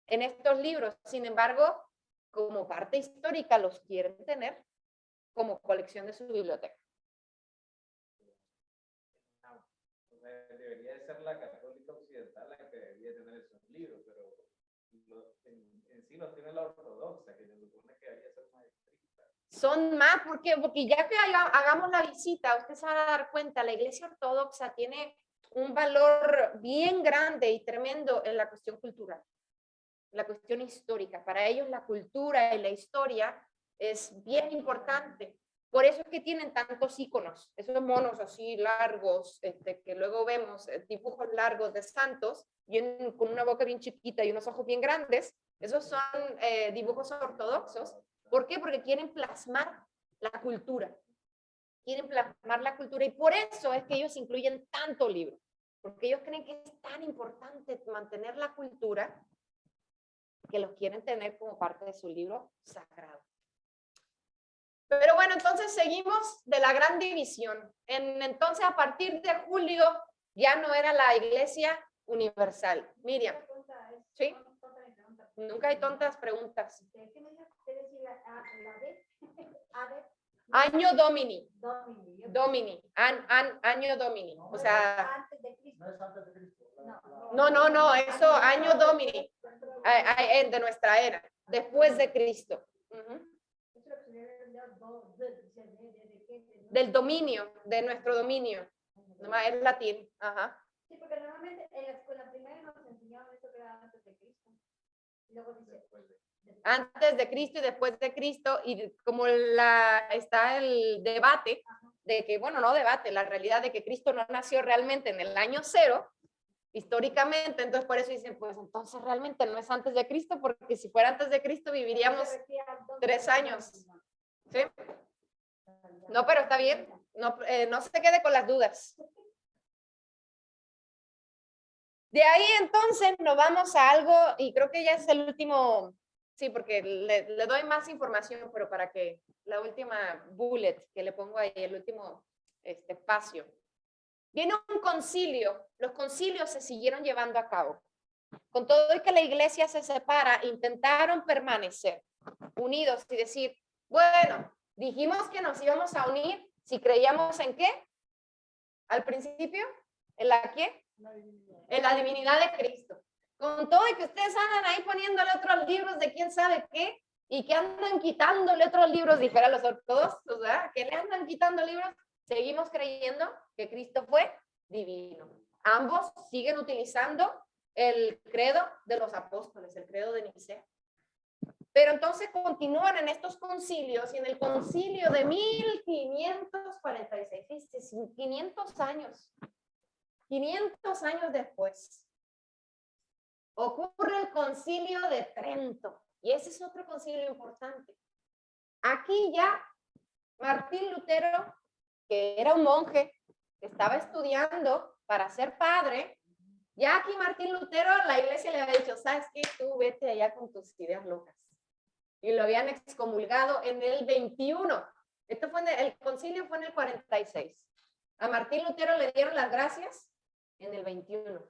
en estos libros. Sin embargo, como parte histórica los quieren tener como colección de su biblioteca. Debería de ser la católica occidental la que debería tener esos libros, pero en sí los tiene la ortodoxa, que se supone que debería ser más estricta. Son más, ¿por qué? Porque ya que hagamos la visita, usted se va a dar cuenta, la iglesia ortodoxa tiene un valor bien grande y tremendo en la cuestión cultural, la cuestión histórica. Para ellos la cultura y la historia es bien importante. Por eso es que tienen tantos íconos, esos monos así largos, que luego vemos dibujos largos de santos con una boca bien chiquita y unos ojos bien grandes. Esos son dibujos ortodoxos. ¿Por qué? Porque quieren plasmar la cultura. Quieren plasmar la cultura y por eso es que ellos incluyen tanto libro. Porque ellos creen que es tan importante mantener la cultura que los quieren tener como parte de su libro sagrado. Pero bueno, entonces seguimos de la gran división. Entonces, a partir de julio, ya no era la iglesia universal. Miriam. ¿Sí? Nunca hay tontas preguntas. Año Domini. Domini. Año Domini. O sea. No es antes de Cristo. No, eso, año Domini. De nuestra era. Después de Cristo. Del dominio, de nuestro dominio. Nomás es latín. Ajá. Sí, porque normalmente en la escuela primaria nos enseñaban esto que era antes de Cristo. Y luego dice antes de Cristo y después de Cristo, y como está el debate de que, bueno, no debate, la realidad de que Cristo no nació realmente en el año 0, históricamente, entonces por eso dicen, pues entonces realmente no es antes de Cristo, porque si fuera antes de Cristo viviríamos 3 años. ¿Sí? No, pero está bien, no se quede con las dudas. De ahí entonces nos vamos a algo, y creo que ya es el último, sí, porque le doy más información, pero para que la última bullet que le pongo ahí, el último espacio. Viene un concilio, los concilios se siguieron llevando a cabo. Con todo y que la iglesia se separa, intentaron permanecer unidos y decir, bueno, dijimos que nos íbamos a unir si creíamos en qué, al principio, ¿en la qué? En la divinidad de Cristo. Con todo y que ustedes andan ahí poniéndole otros libros de quién sabe qué, y que andan quitándole otros libros, dijeron los ortodoxos, ¿verdad? Que le andan quitando libros, seguimos creyendo que Cristo fue divino. Ambos siguen utilizando el credo de los apóstoles, el credo de Nicea. Pero entonces continúan en estos concilios, y en el concilio de 1546, 500 años después, ocurre el concilio de Trento, y ese es otro concilio importante. Aquí ya Martín Lutero, que era un monje, que estaba estudiando para ser padre, ya aquí Martín Lutero, la iglesia le había dicho, ¿sabes qué? Tú vete allá con tus ideas locas. Y lo habían excomulgado en el 21. El concilio fue en el 46. A Martín Lutero le dieron las gracias en el 21.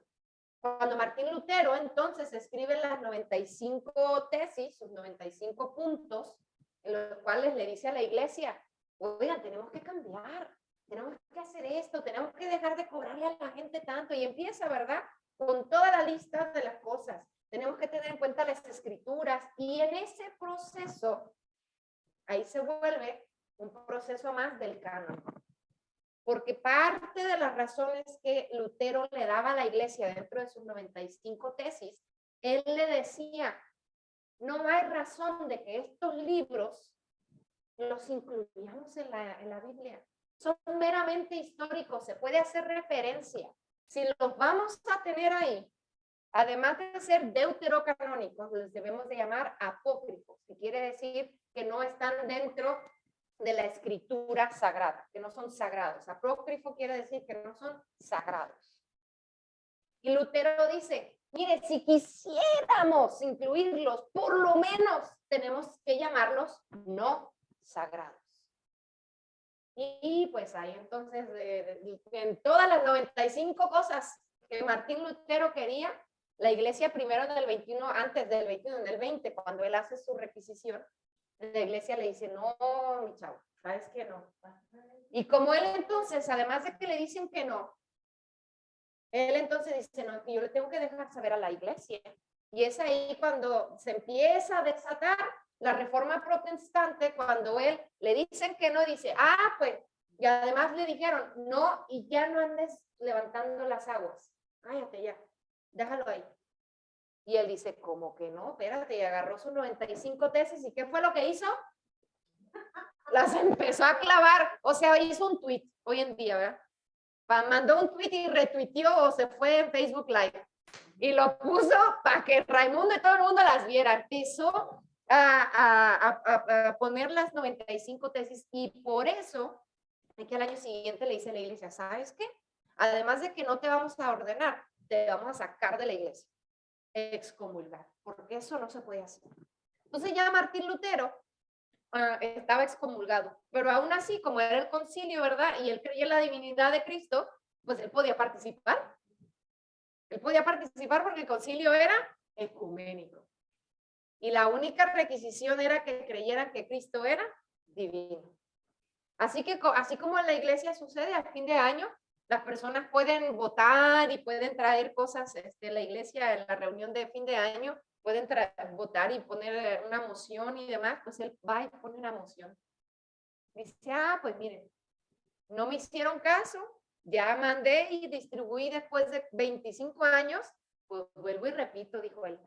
Cuando Martín Lutero entonces escribe las 95 tesis, sus 95 puntos, en los cuales le dice a la iglesia, oigan, tenemos que cambiar, tenemos que hacer esto, tenemos que dejar de cobrarle a la gente tanto, y empieza, ¿verdad? Con toda la lista de las cosas. Tenemos que tener en cuenta las escrituras, y en ese proceso, ahí se vuelve un proceso más del canon. Porque parte de las razones que Lutero le daba a la iglesia dentro de sus 95 tesis, él le decía, no hay razón de que estos libros los incluyamos en la Biblia. son meramente históricos, se puede hacer referencia. Si los vamos a tener ahí, además de ser deuterocanónicos, los debemos de llamar apócrifos, que quiere decir que no están dentro de la escritura sagrada, que no son sagrados. Apócrifo quiere decir que no son sagrados. Y Lutero dice, mire, si quisiéramos incluirlos, por lo menos tenemos que llamarlos no sagrados. Y pues ahí entonces, en todas las 95 cosas que Martín Lutero quería, la iglesia primero en el 21, antes del 21, en el 20, cuando él hace su requisición, la iglesia le dice, no, mi chavo, sabes que no. Y como él entonces, además de que le dicen que no, él entonces dice, no, yo le tengo que dejar saber a la iglesia. Y es ahí cuando se empieza a desatar la reforma protestante, cuando él le dicen que no, dice, pues, y además le dijeron, no, y ya no andes levantando las aguas. Cállate ya, déjalo ahí. Y él dice, ¿cómo que no? Espérate, y agarró sus 95 tesis, ¿y qué fue lo que hizo? Las empezó a clavar, o sea, hizo un tweet hoy en día, ¿verdad? Mandó un tweet y retuiteó o se fue en Facebook Live y lo puso para que Raimundo y todo el mundo las viera. Empezó a poner las 95 tesis y por eso es que al año siguiente le dice a la iglesia, ¿sabes qué? Además de que no te vamos a ordenar, te vamos a sacar de la iglesia, excomulgar, porque eso no se puede hacer. Entonces ya Martín Lutero estaba excomulgado, pero aún así, como era el concilio, ¿verdad? Y él creía en la divinidad de Cristo, pues él podía participar. Él podía participar porque el concilio era ecuménico. Y la única requisición era que creyeran que Cristo era divino. Así que, así como en la iglesia sucede a fin de año, las personas pueden votar y pueden traer cosas, la iglesia en la reunión de fin de año, pueden votar y poner una moción y demás, pues él va y pone una moción. Dice, pues miren, no me hicieron caso, ya mandé y distribuí después de 25 años, pues vuelvo y repito, dijo él.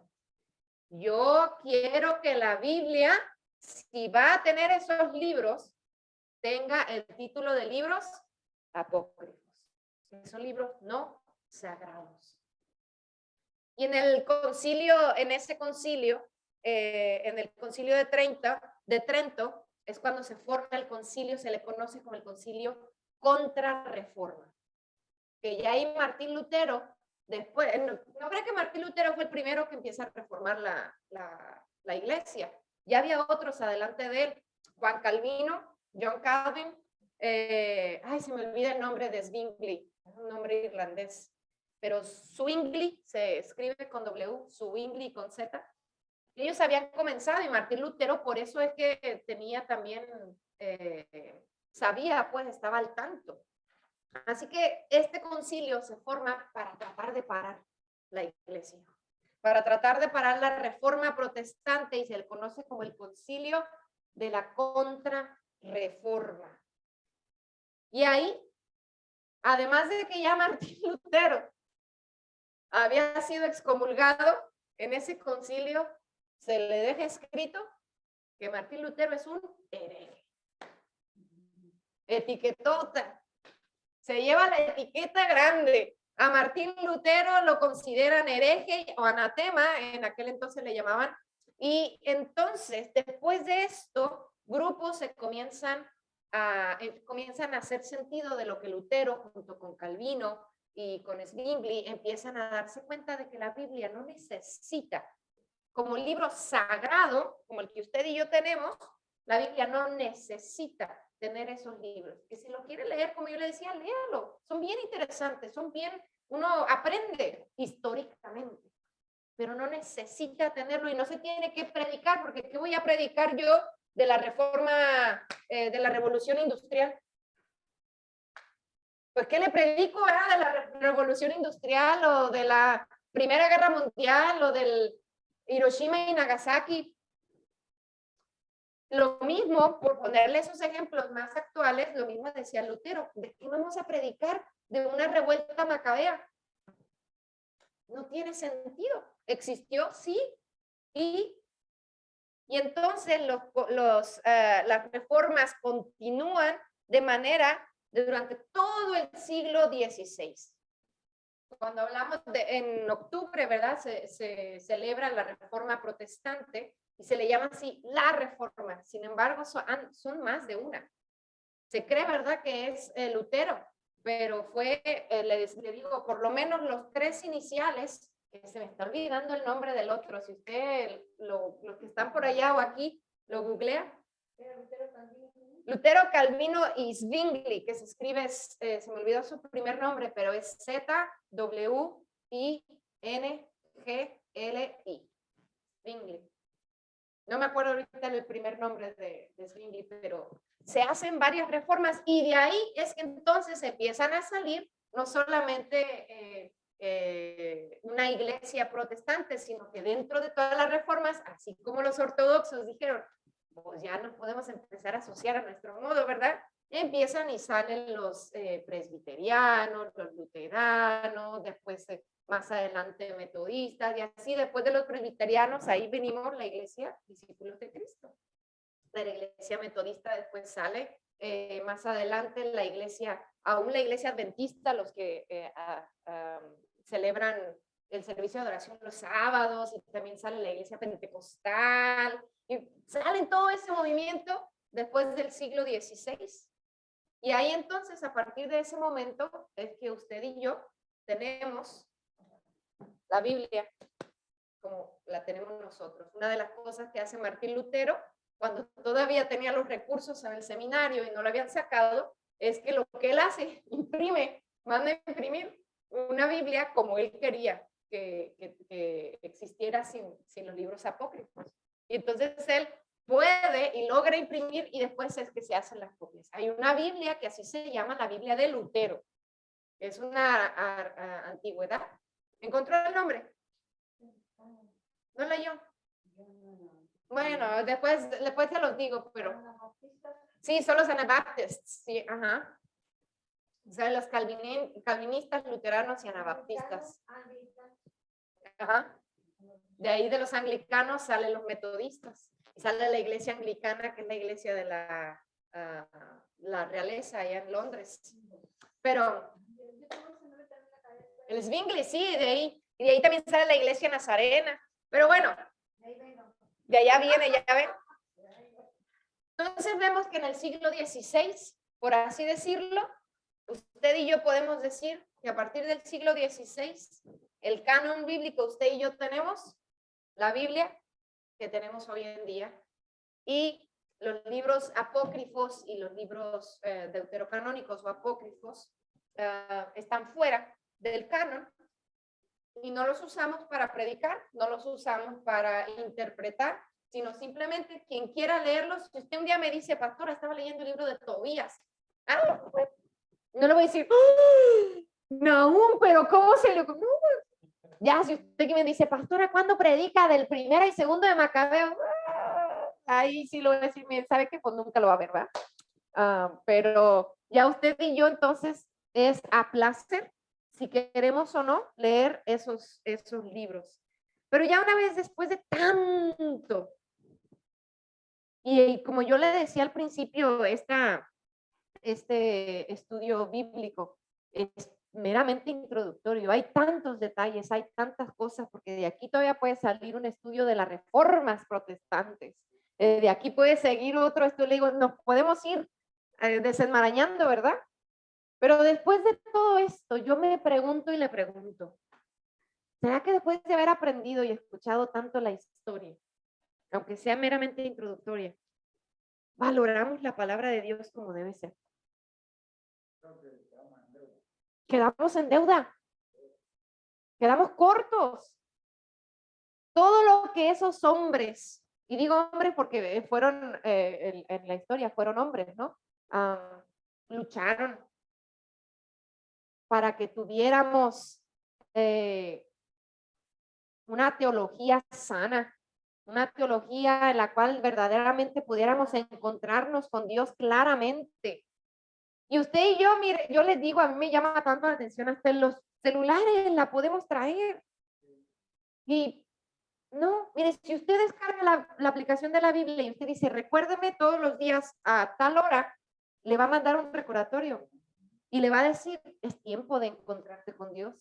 Yo quiero que la Biblia, si va a tener esos libros, tenga el título de libros apócrifos. Son libros no sagrados. Y en el concilio, en ese concilio, en el concilio de Trento, es cuando se forma el concilio, se le conoce como el concilio Contrarreforma. Que ya ahí Martín Lutero, después, no creo que Martín Lutero fue el primero que empieza a reformar la iglesia. Ya había otros adelante de él, Juan Calvino, John Calvin, se me olvida el nombre de Zwingli, es un nombre irlandés. Pero Zwingli se escribe con W, Zwingli con Z. Ellos habían comenzado y Martín Lutero por eso es que tenía también, sabía, pues estaba al tanto. Así que este concilio se forma para tratar de parar la iglesia, para tratar de parar la reforma protestante y se le conoce como el concilio de la contrarreforma. Y ahí, además de que ya Martín Lutero había sido excomulgado, en ese concilio se le deja escrito que Martín Lutero es un hereje. Etiquetota. Se lleva la etiqueta grande. A Martín Lutero lo consideran hereje o anatema, en aquel entonces le llamaban. Y entonces, después de esto, grupos se comienzan a hacer sentido de lo que Lutero, junto con Calvino, y con Zwingli empiezan a darse cuenta de que la Biblia no necesita, como libro sagrado, como el que usted y yo tenemos, la Biblia no necesita tener esos libros. Que si lo quiere leer, como yo le decía, léalo. Son bien interesantes, uno aprende históricamente, pero no necesita tenerlo y no se tiene que predicar, porque ¿qué voy a predicar yo de la reforma, de la revolución industrial? Pues, ¿qué le predico de la revolución industrial o de la Primera Guerra Mundial o del Hiroshima y Nagasaki? Lo mismo, por ponerle esos ejemplos más actuales, lo mismo decía Lutero. ¿De qué vamos a predicar? ¿De una revuelta macabea? No tiene sentido. ¿Existió? Sí. Y entonces las reformas continúan de manera durante todo el siglo XVI. Cuando hablamos en octubre, ¿verdad? Se celebra la Reforma Protestante y se le llama así la Reforma. Sin embargo, son más de una. Se cree, ¿verdad?, que es Lutero, pero fue, le digo, por lo menos los tres iniciales, que se me está olvidando el nombre del otro. Si usted, los que están por allá o aquí, lo googlea. Lutero, Calvino y Zwingli, que se escribe, se me olvidó su primer nombre, pero es Z-W-I-N-G-L-I. Zwingli. No me acuerdo ahorita el primer nombre de Zwingli, pero se hacen varias reformas y de ahí es que entonces empiezan a salir no solamente una iglesia protestante, sino que dentro de todas las reformas, así como los ortodoxos dijeron, pues ya no podemos empezar a asociar a nuestro modo, ¿verdad? Empiezan y salen los presbiterianos, los luteranos, después más adelante metodistas, y así después de los presbiterianos, ahí venimos la iglesia Discípulos de Cristo. La iglesia metodista después sale, más adelante la iglesia, aún la iglesia adventista, los que celebran el servicio de adoración los sábados, y también sale la iglesia pentecostal, y sale todo ese movimiento después del siglo XVI. Y ahí entonces, a partir de ese momento, es que usted y yo tenemos la Biblia como la tenemos nosotros. Una de las cosas que hace Martín Lutero, cuando todavía tenía los recursos en el seminario y no lo habían sacado, es que lo que él hace, manda a imprimir una Biblia como él quería que existiera sin los libros apócrifos. Y entonces él puede y logra imprimir y después es que se hacen las copias. Hay una Biblia que así se llama la Biblia de Lutero. Es una antigüedad. ¿Encontró el nombre? ¿No leyó? Bueno, después se los digo, pero... Sí, son los anabaptistas, sí, ajá. O sea, los calvinistas, luteranos y anabaptistas. Ajá. De ahí de los anglicanos salen los metodistas. Y sale la iglesia anglicana, que es la iglesia de la realeza allá en Londres. Pero el Zwingli, sí, de ahí. Y de ahí también sale la iglesia nazarena. Pero bueno, de allá viene, ya ven. Entonces vemos que en el siglo XVI, por así decirlo, usted y yo podemos decir que a partir del siglo XVI, el canon bíblico, usted y yo tenemos la Biblia que tenemos hoy en día y los libros apócrifos y los libros deuterocanónicos o apócrifos están fuera del canon y no los usamos para predicar, no los usamos para interpretar, sino simplemente quien quiera leerlos. Si usted un día me dice, pastora, estaba leyendo el libro de Tobías, no le voy a decir, no, pero ¿cómo se le ocurrió? Ya, si usted que me dice, pastora, ¿cuándo predica del primero y segundo de Macabeo? Ahí sí lo voy a decir, sabe que pues nunca lo va a ver, ¿verdad? Pero ya usted y yo entonces es a placer, si queremos o no, leer esos libros. Pero ya una vez después de tanto, y como yo le decía al principio, este estudio bíblico es meramente introductorio. Hay tantos detalles, hay tantas cosas, porque de aquí todavía puede salir un estudio de las reformas protestantes. De aquí puede seguir otro estudio. Le digo, nos podemos ir desenmarañando, ¿verdad? Pero después de todo esto, yo me pregunto y le pregunto, ¿será que después de haber aprendido y escuchado tanto la historia, aunque sea meramente introductoria, valoramos la palabra de Dios como debe ser? Quedamos en deuda. Quedamos cortos. Todo lo que esos hombres, y digo hombres porque fueron, en la historia fueron hombres, ¿no? Lucharon para que tuviéramos una teología sana, una teología en la cual verdaderamente pudiéramos encontrarnos con Dios claramente. Y usted y yo, mire, yo les digo, a mí me llama tanto la atención hasta en los celulares la podemos traer. Y no, mire, si usted descarga la aplicación de la Biblia y usted dice, recuérdeme todos los días a tal hora, le va a mandar un recordatorio. y le va a decir, es tiempo de encontrarte con Dios.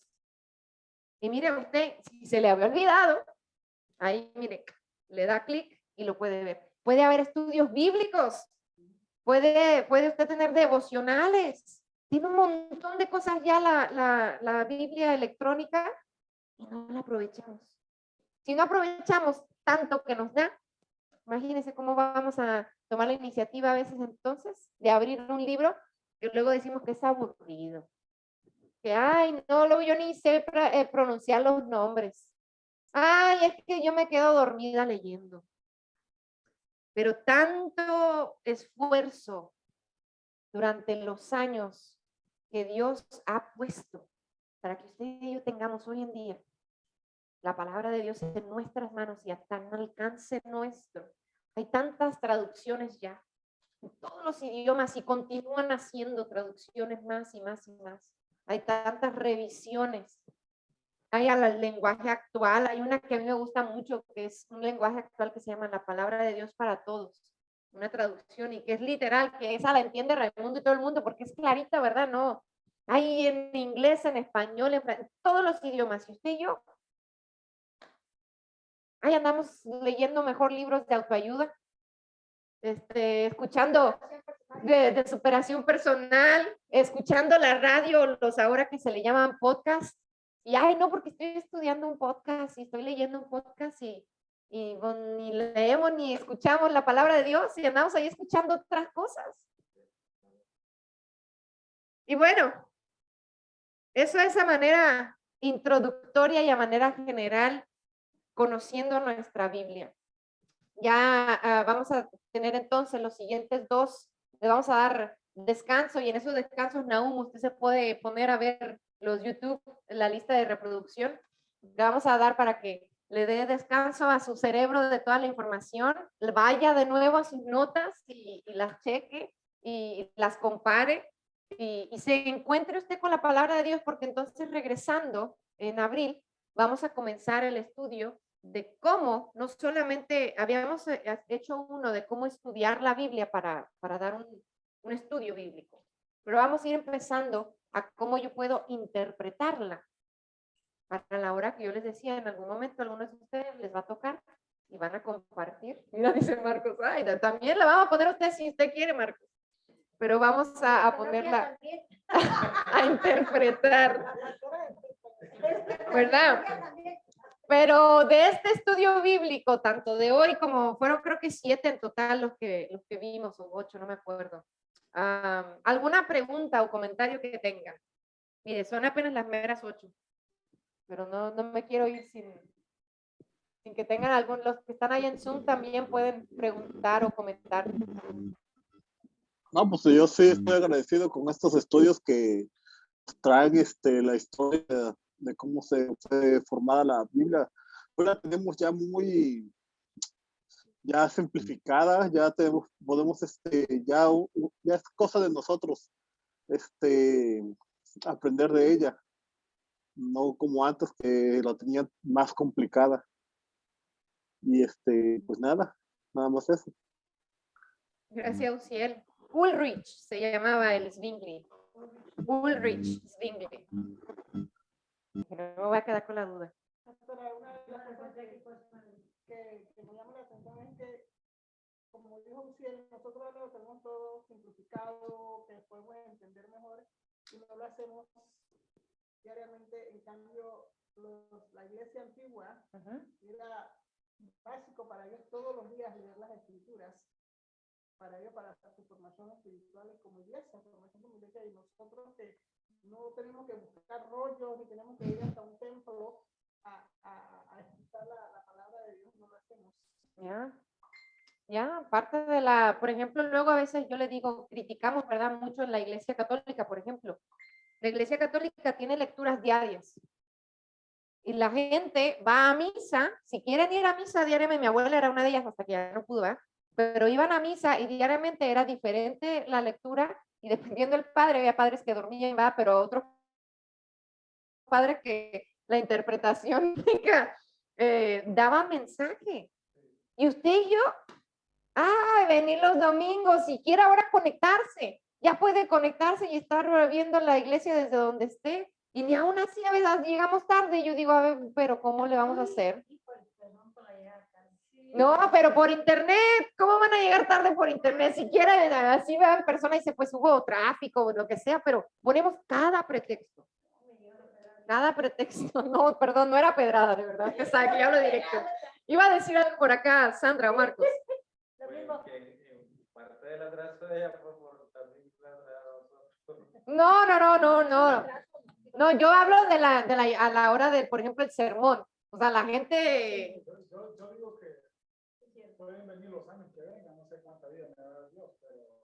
Y mire usted, si se le había olvidado, ahí mire, le da clic y lo puede ver. Puede haber estudios bíblicos, puede usted tener devocionales, tiene un montón de cosas ya la Biblia electrónica y no la aprovechamos. Si no aprovechamos tanto que nos da, imagínense cómo vamos a tomar la iniciativa a veces entonces de abrir un libro que luego decimos que es aburrido. Que, ay, no, yo ni sé pronunciar los nombres. Ay, es que yo me quedo dormida leyendo. Pero tanto esfuerzo durante los años que Dios ha puesto para que usted y yo tengamos hoy en día la palabra de Dios en nuestras manos y hasta en alcance nuestro. Hay tantas traducciones ya en todos los idiomas y continúan haciendo traducciones más y más y más. Hay tantas revisiones. Hay al lenguaje actual, hay una que a mí me gusta mucho, que es un lenguaje actual que se llama La Palabra de Dios para Todos. Una traducción y que es literal, que esa la entiende Raimundo y todo el mundo porque es clarita, ¿verdad? No. Hay en inglés, en español, en todos los idiomas. Y usted y yo, ahí andamos leyendo mejor libros de autoayuda, escuchando de superación personal, escuchando la radio, los ahora que se le llaman podcast. Y ay, no, porque estoy estudiando un podcast y estoy leyendo un podcast y ni leemos ni escuchamos la palabra de Dios y andamos ahí escuchando otras cosas. Y bueno, eso es a manera introductoria y a manera general, conociendo nuestra Biblia. Ya vamos a tener entonces los siguientes dos, le vamos a dar descanso y en esos descansos, Nahum, usted se puede poner a ver los YouTube, la lista de reproducción. Le vamos a dar para que le dé descanso a su cerebro de toda la información, vaya de nuevo a sus notas y las cheque y las compare y se encuentre usted con la palabra de Dios, porque entonces regresando en abril vamos a comenzar el estudio de cómo, no solamente habíamos hecho uno de cómo estudiar la Biblia para dar un estudio bíblico, pero vamos a ir empezando a cómo yo puedo interpretarla para la hora que yo les decía, en algún momento a algunos de ustedes les va a tocar y van a compartir. Mira, dice Marcos, ay, también la vamos a poner usted si usted quiere, Marcos, pero vamos a ponerla a interpretar, ¿verdad? Pero de este estudio bíblico, tanto de hoy como fueron creo que 7 en total los que vimos, o 8, no me acuerdo. ¿Alguna pregunta o comentario que tengan? Mire, son apenas las meras 8, pero no me quiero ir sin que tengan algún, los que están ahí en Zoom también pueden preguntar o comentar. No, pues yo sí estoy agradecido con estos estudios que traen la historia de cómo se fue formada la Biblia. Hoy la tenemos ya muy simplificada, ya podemos ya es cosa de nosotros aprender de ella, no como antes que la tenían más complicada. Y pues nada más eso. Gracias, Uciel. Ulrich se llamaba el Zwingli. Ulrich Zwingli. No me voy a quedar con la duda. Pastora, una de las cosas que me llama la atención es que, como dijo Uciel, nosotros lo tenemos todo simplificado, que podemos entender mejor y no lo hacemos diariamente. En cambio, la iglesia antigua era básico para ellos todos los días leer las escrituras, para ellos, para su formación espiritual y como iglesia, y nosotros que no tenemos que buscar rollos ni tenemos que ir hasta un templo a escuchar la palabra de Dios, no lo hacemos. Ya, parte de por ejemplo, luego a veces yo le digo, criticamos, ¿verdad? Mucho en la iglesia católica, por ejemplo. La iglesia católica tiene lecturas diarias. Y la gente va a misa, si quieren ir a misa diariamente, mi abuela era una de ellas hasta que ya no pudo, ¿verdad? Pero iban a misa y diariamente era diferente la lectura y dependiendo del padre, había padres que dormían, ¿verdad? Pero otros padres que la interpretación daba mensaje. Y usted y yo, venir los domingos, si quiere ahora conectarse. ya puede conectarse y estar viendo la iglesia desde donde esté. Y ni aún así a veces llegamos tarde. Y yo digo, a ver, pero ¿cómo le vamos a hacer? No, pero por internet, ¿cómo van a llegar tarde por internet? Si quieren, así vean personas y dice, pues hubo tráfico o lo que sea, pero ponemos cada pretexto. Cada pretexto. No, perdón, no era pedrada, de verdad. Que sabe que yo hablo directo. Iba a decir algo por acá, Sandra o Marcos. Lo Pues, mismo. que parte del atraso de ella fue por también nosotros. No. No, yo hablo a la hora de, por ejemplo, el sermón. O sea, la gente, Yo digo que pueden venir los años que vengan, no sé cuánta vida me va a dar Dios, pero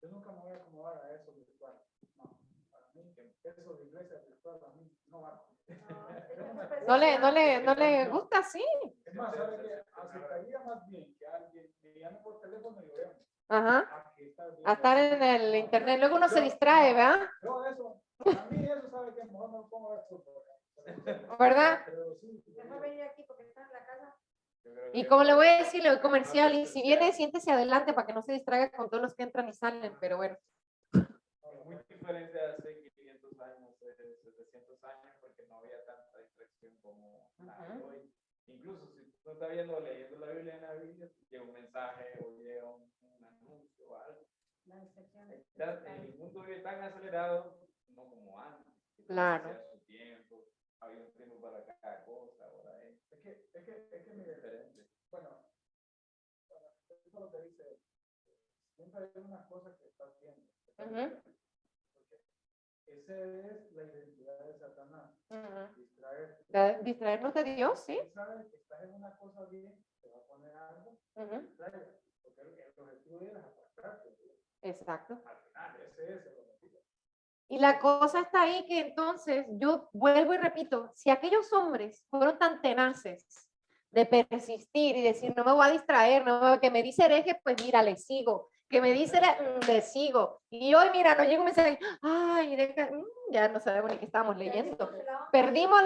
yo nunca me voy a acomodar a eso virtual. No, para mí, eso de iglesia virtual a mí no va. no le gusta, sí. Es más, ¿sabe qué? Aceptaría más bien que alguien me llame por teléfono y lo vea. Ajá. A A estar en el internet. Luego uno se distrae, ¿verdad? Yo eso, para mí eso, ¿sabe qué? Mejor me pongo a ver fútbol. ¿Verdad? Pero sí, Mejor venir aquí porque está en la casa. Y como le voy a decir, le doy comercial, y si viene, siéntese adelante para que no se distraiga con todos los que entran y salen, pero bueno. Muy diferente a hace 500 años, 700 años, porque no había tanta distracción como hay hoy. Incluso si tú estás viendo, leyendo la Biblia en la Biblia, llega un mensaje o llega un anuncio o algo. El mundo vive tan acelerado, no como antes. Claro. Hacía su tiempo, había un tiempo para cada cosa, ahora es es que mire, diferente. bueno, eso es lo que dice, siempre hay una cosa que estás viendo. Porque esa es la identidad de Satanás. Distraernos de Dios, sí. Él sabe que estás en una cosa bien, te va a poner algo, distrae, porque el objetivo es apartarte. Exacto. Al final, ese es el objetivo. Y la cosa está ahí que entonces yo vuelvo y repito, si aquellos hombres fueron tan tenaces de persistir y decir, no me voy a distraer, no, que me dice hereje, pues mira, le sigo, que me dice, le sigo. Y hoy, mira, nos llega un mensaje, ay, ya no sabemos ni qué estábamos leyendo. Perdimos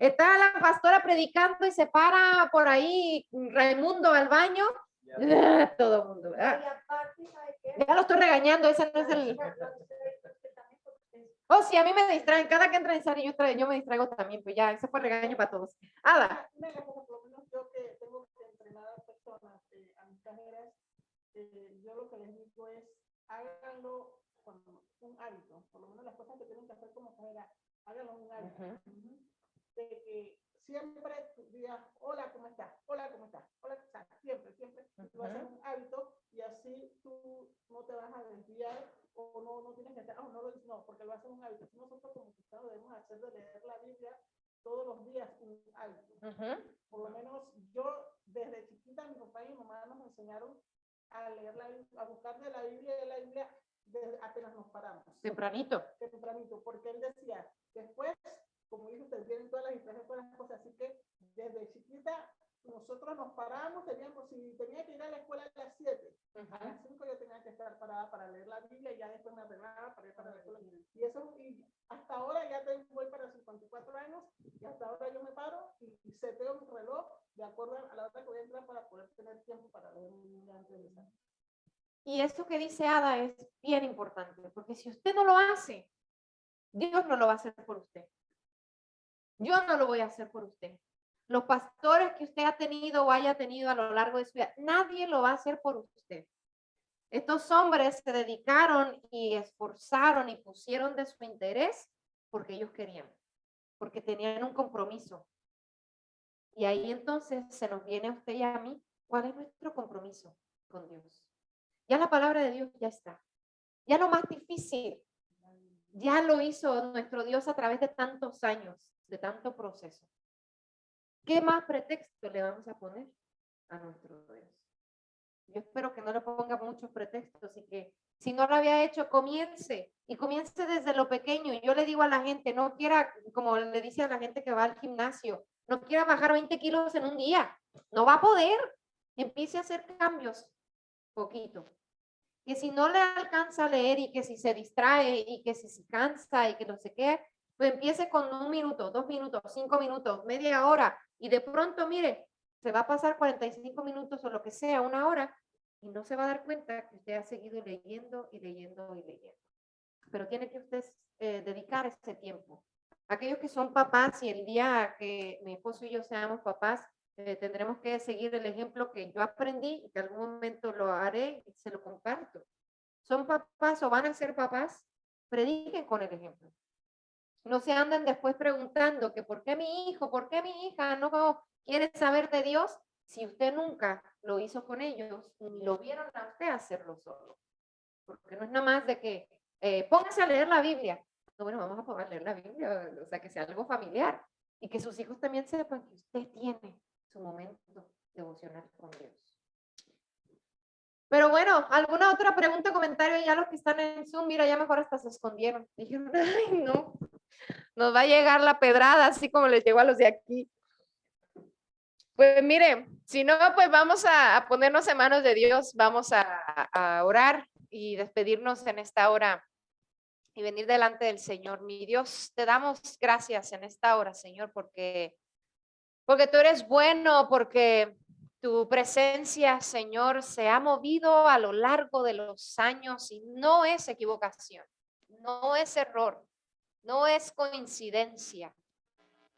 está la pastora predicando y se para por ahí Raimundo al baño, todo el mundo, ¿verdad? Y aparte, ¿sabe qué? Ya lo estoy regañando, ese no es el... Oh, sí, a mí me distraen. Cada que entra en Sari, yo me distraigo también, pues ya, ese fue el regaño para todos. Ada. Por lo menos yo que tengo que entrenar a personas, a mis cajeras, yo lo que les digo es, háganlo con un hábito. Por lo menos las cosas que tienen que hacer como cajera, háganlo un hábito. De que siempre digas, hola, ¿cómo estás? Hola, ¿cómo estás? Hola, ¿cómo estás? Siempre, lo haces un hábito y así tú no te vas a desviar o no tienes que hacer, no, porque lo haces un hábito. Si nosotros como cristianos debemos hacer de leer la Biblia todos los días un hábito. Por lo menos yo desde chiquita, mi papá y mi mamá nos enseñaron a leer a buscar de la Biblia desde apenas nos paramos. Tempranito, porque él decía, después, como dice usted, vienen todas las distracciones, todas las cosas, así que desde chiquita nosotros nos paramos, si tenía que ir a la escuela a las 7, a las 5 yo tenía que estar parada para leer la Biblia y ya después me arreglaba para ir para la escuela. Y hasta ahora ya voy para 54 años y hasta ahora yo me paro y seteo mi reloj de acuerdo a la hora que voy a entrar para poder tener tiempo para leer mi Biblia antes de salir. y esto que dice Ada es bien importante, porque si usted no lo hace, Dios no lo va a hacer por usted. Yo no lo voy a hacer por usted. Los pastores que usted ha tenido o haya tenido a lo largo de su vida, nadie lo va a hacer por usted. Estos hombres se dedicaron y esforzaron y pusieron de su interés porque ellos querían, porque tenían un compromiso. Y ahí entonces se nos viene a usted y a mí, ¿cuál es nuestro compromiso con Dios? Ya la palabra de Dios ya está. Ya lo más difícil, ya lo hizo nuestro Dios a través de tantos años, de tanto proceso. ¿Qué más pretexto le vamos a poner a nuestro Dios? Yo espero que no le ponga muchos pretextos y que si no lo había hecho, comience. Y comience desde lo pequeño. Yo le digo a la gente, no quiera, como le dice a la gente que va al gimnasio, no quiera bajar 20 kilos en un día. No va a poder. Empiece a hacer cambios poquito. Que si no le alcanza a leer y que si se distrae y que si se cansa y que no sé qué, pues empiece con 1 minuto, 2 minutos, 5 minutos, media hora y de pronto, mire, se va a pasar 45 minutos o lo que sea, 1 hora y no se va a dar cuenta que usted ha seguido leyendo y leyendo y leyendo. Pero tiene que usted dedicar ese tiempo. Aquellos que son papás y el día que mi esposo y yo seamos papás, tendremos que seguir el ejemplo que yo aprendí y que en algún momento lo haré y se lo comparto. Son papás o van a ser papás, prediquen con el ejemplo. No se anden después preguntando que por qué mi hijo, por qué mi hija no quiere saber de Dios si usted nunca lo hizo con ellos ni lo vieron a usted hacerlo solo. Porque no es nada más de que póngase a leer la Biblia. No, bueno, vamos a poder leer la Biblia, o sea, que sea algo familiar y que sus hijos también sepan que usted tiene su momento devocional con Dios. Pero bueno, ¿alguna otra pregunta, comentario? Ya los que están en Zoom, mira, ya mejor hasta se escondieron. Dijeron, ay, no, nos va a llegar la pedrada, así como les llegó a los de aquí. Pues mire, si no, pues vamos a ponernos en manos de Dios, vamos a orar y despedirnos en esta hora y venir delante del Señor. Mi Dios, te damos gracias en esta hora, Señor, porque tú eres bueno, porque tu presencia, Señor, se ha movido a lo largo de los años y no es equivocación, no es error, no es coincidencia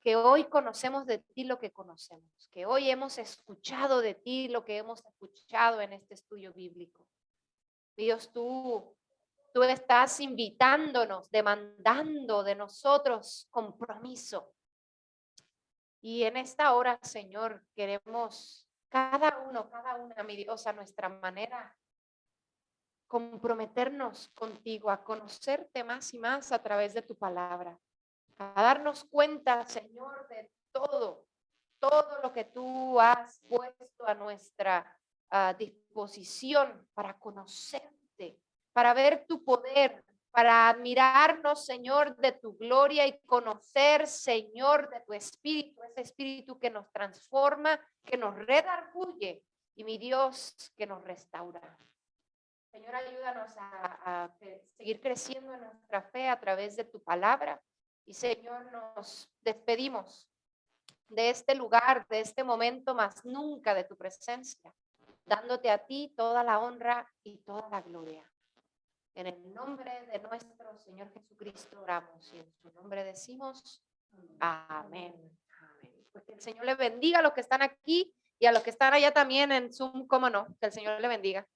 que hoy conocemos de ti lo que conocemos, que hoy hemos escuchado de ti lo que hemos escuchado en este estudio bíblico. Dios, tú estás invitándonos, demandando de nosotros compromiso. Y en esta hora, Señor, queremos cada una, mi Dios, a nuestra manera, comprometernos contigo, a conocerte más y más a través de tu palabra, a darnos cuenta, Señor, de todo lo que tú has puesto a nuestra disposición para conocerte, para ver tu poder, para admirarnos, Señor, de tu gloria y conocer, Señor, de tu espíritu, ese espíritu que nos transforma, que nos redarguye y mi Dios, que nos restaura. Señor, ayúdanos a seguir creciendo en nuestra fe a través de tu palabra. Y Señor, nos despedimos de este lugar, de este momento, más nunca de tu presencia, dándote a ti toda la honra y toda la gloria. En el nombre de nuestro Señor Jesucristo oramos y en su nombre decimos amén. Amén. Pues que el Señor le bendiga a los que están aquí y a los que están allá también en Zoom, cómo no, que el Señor le bendiga.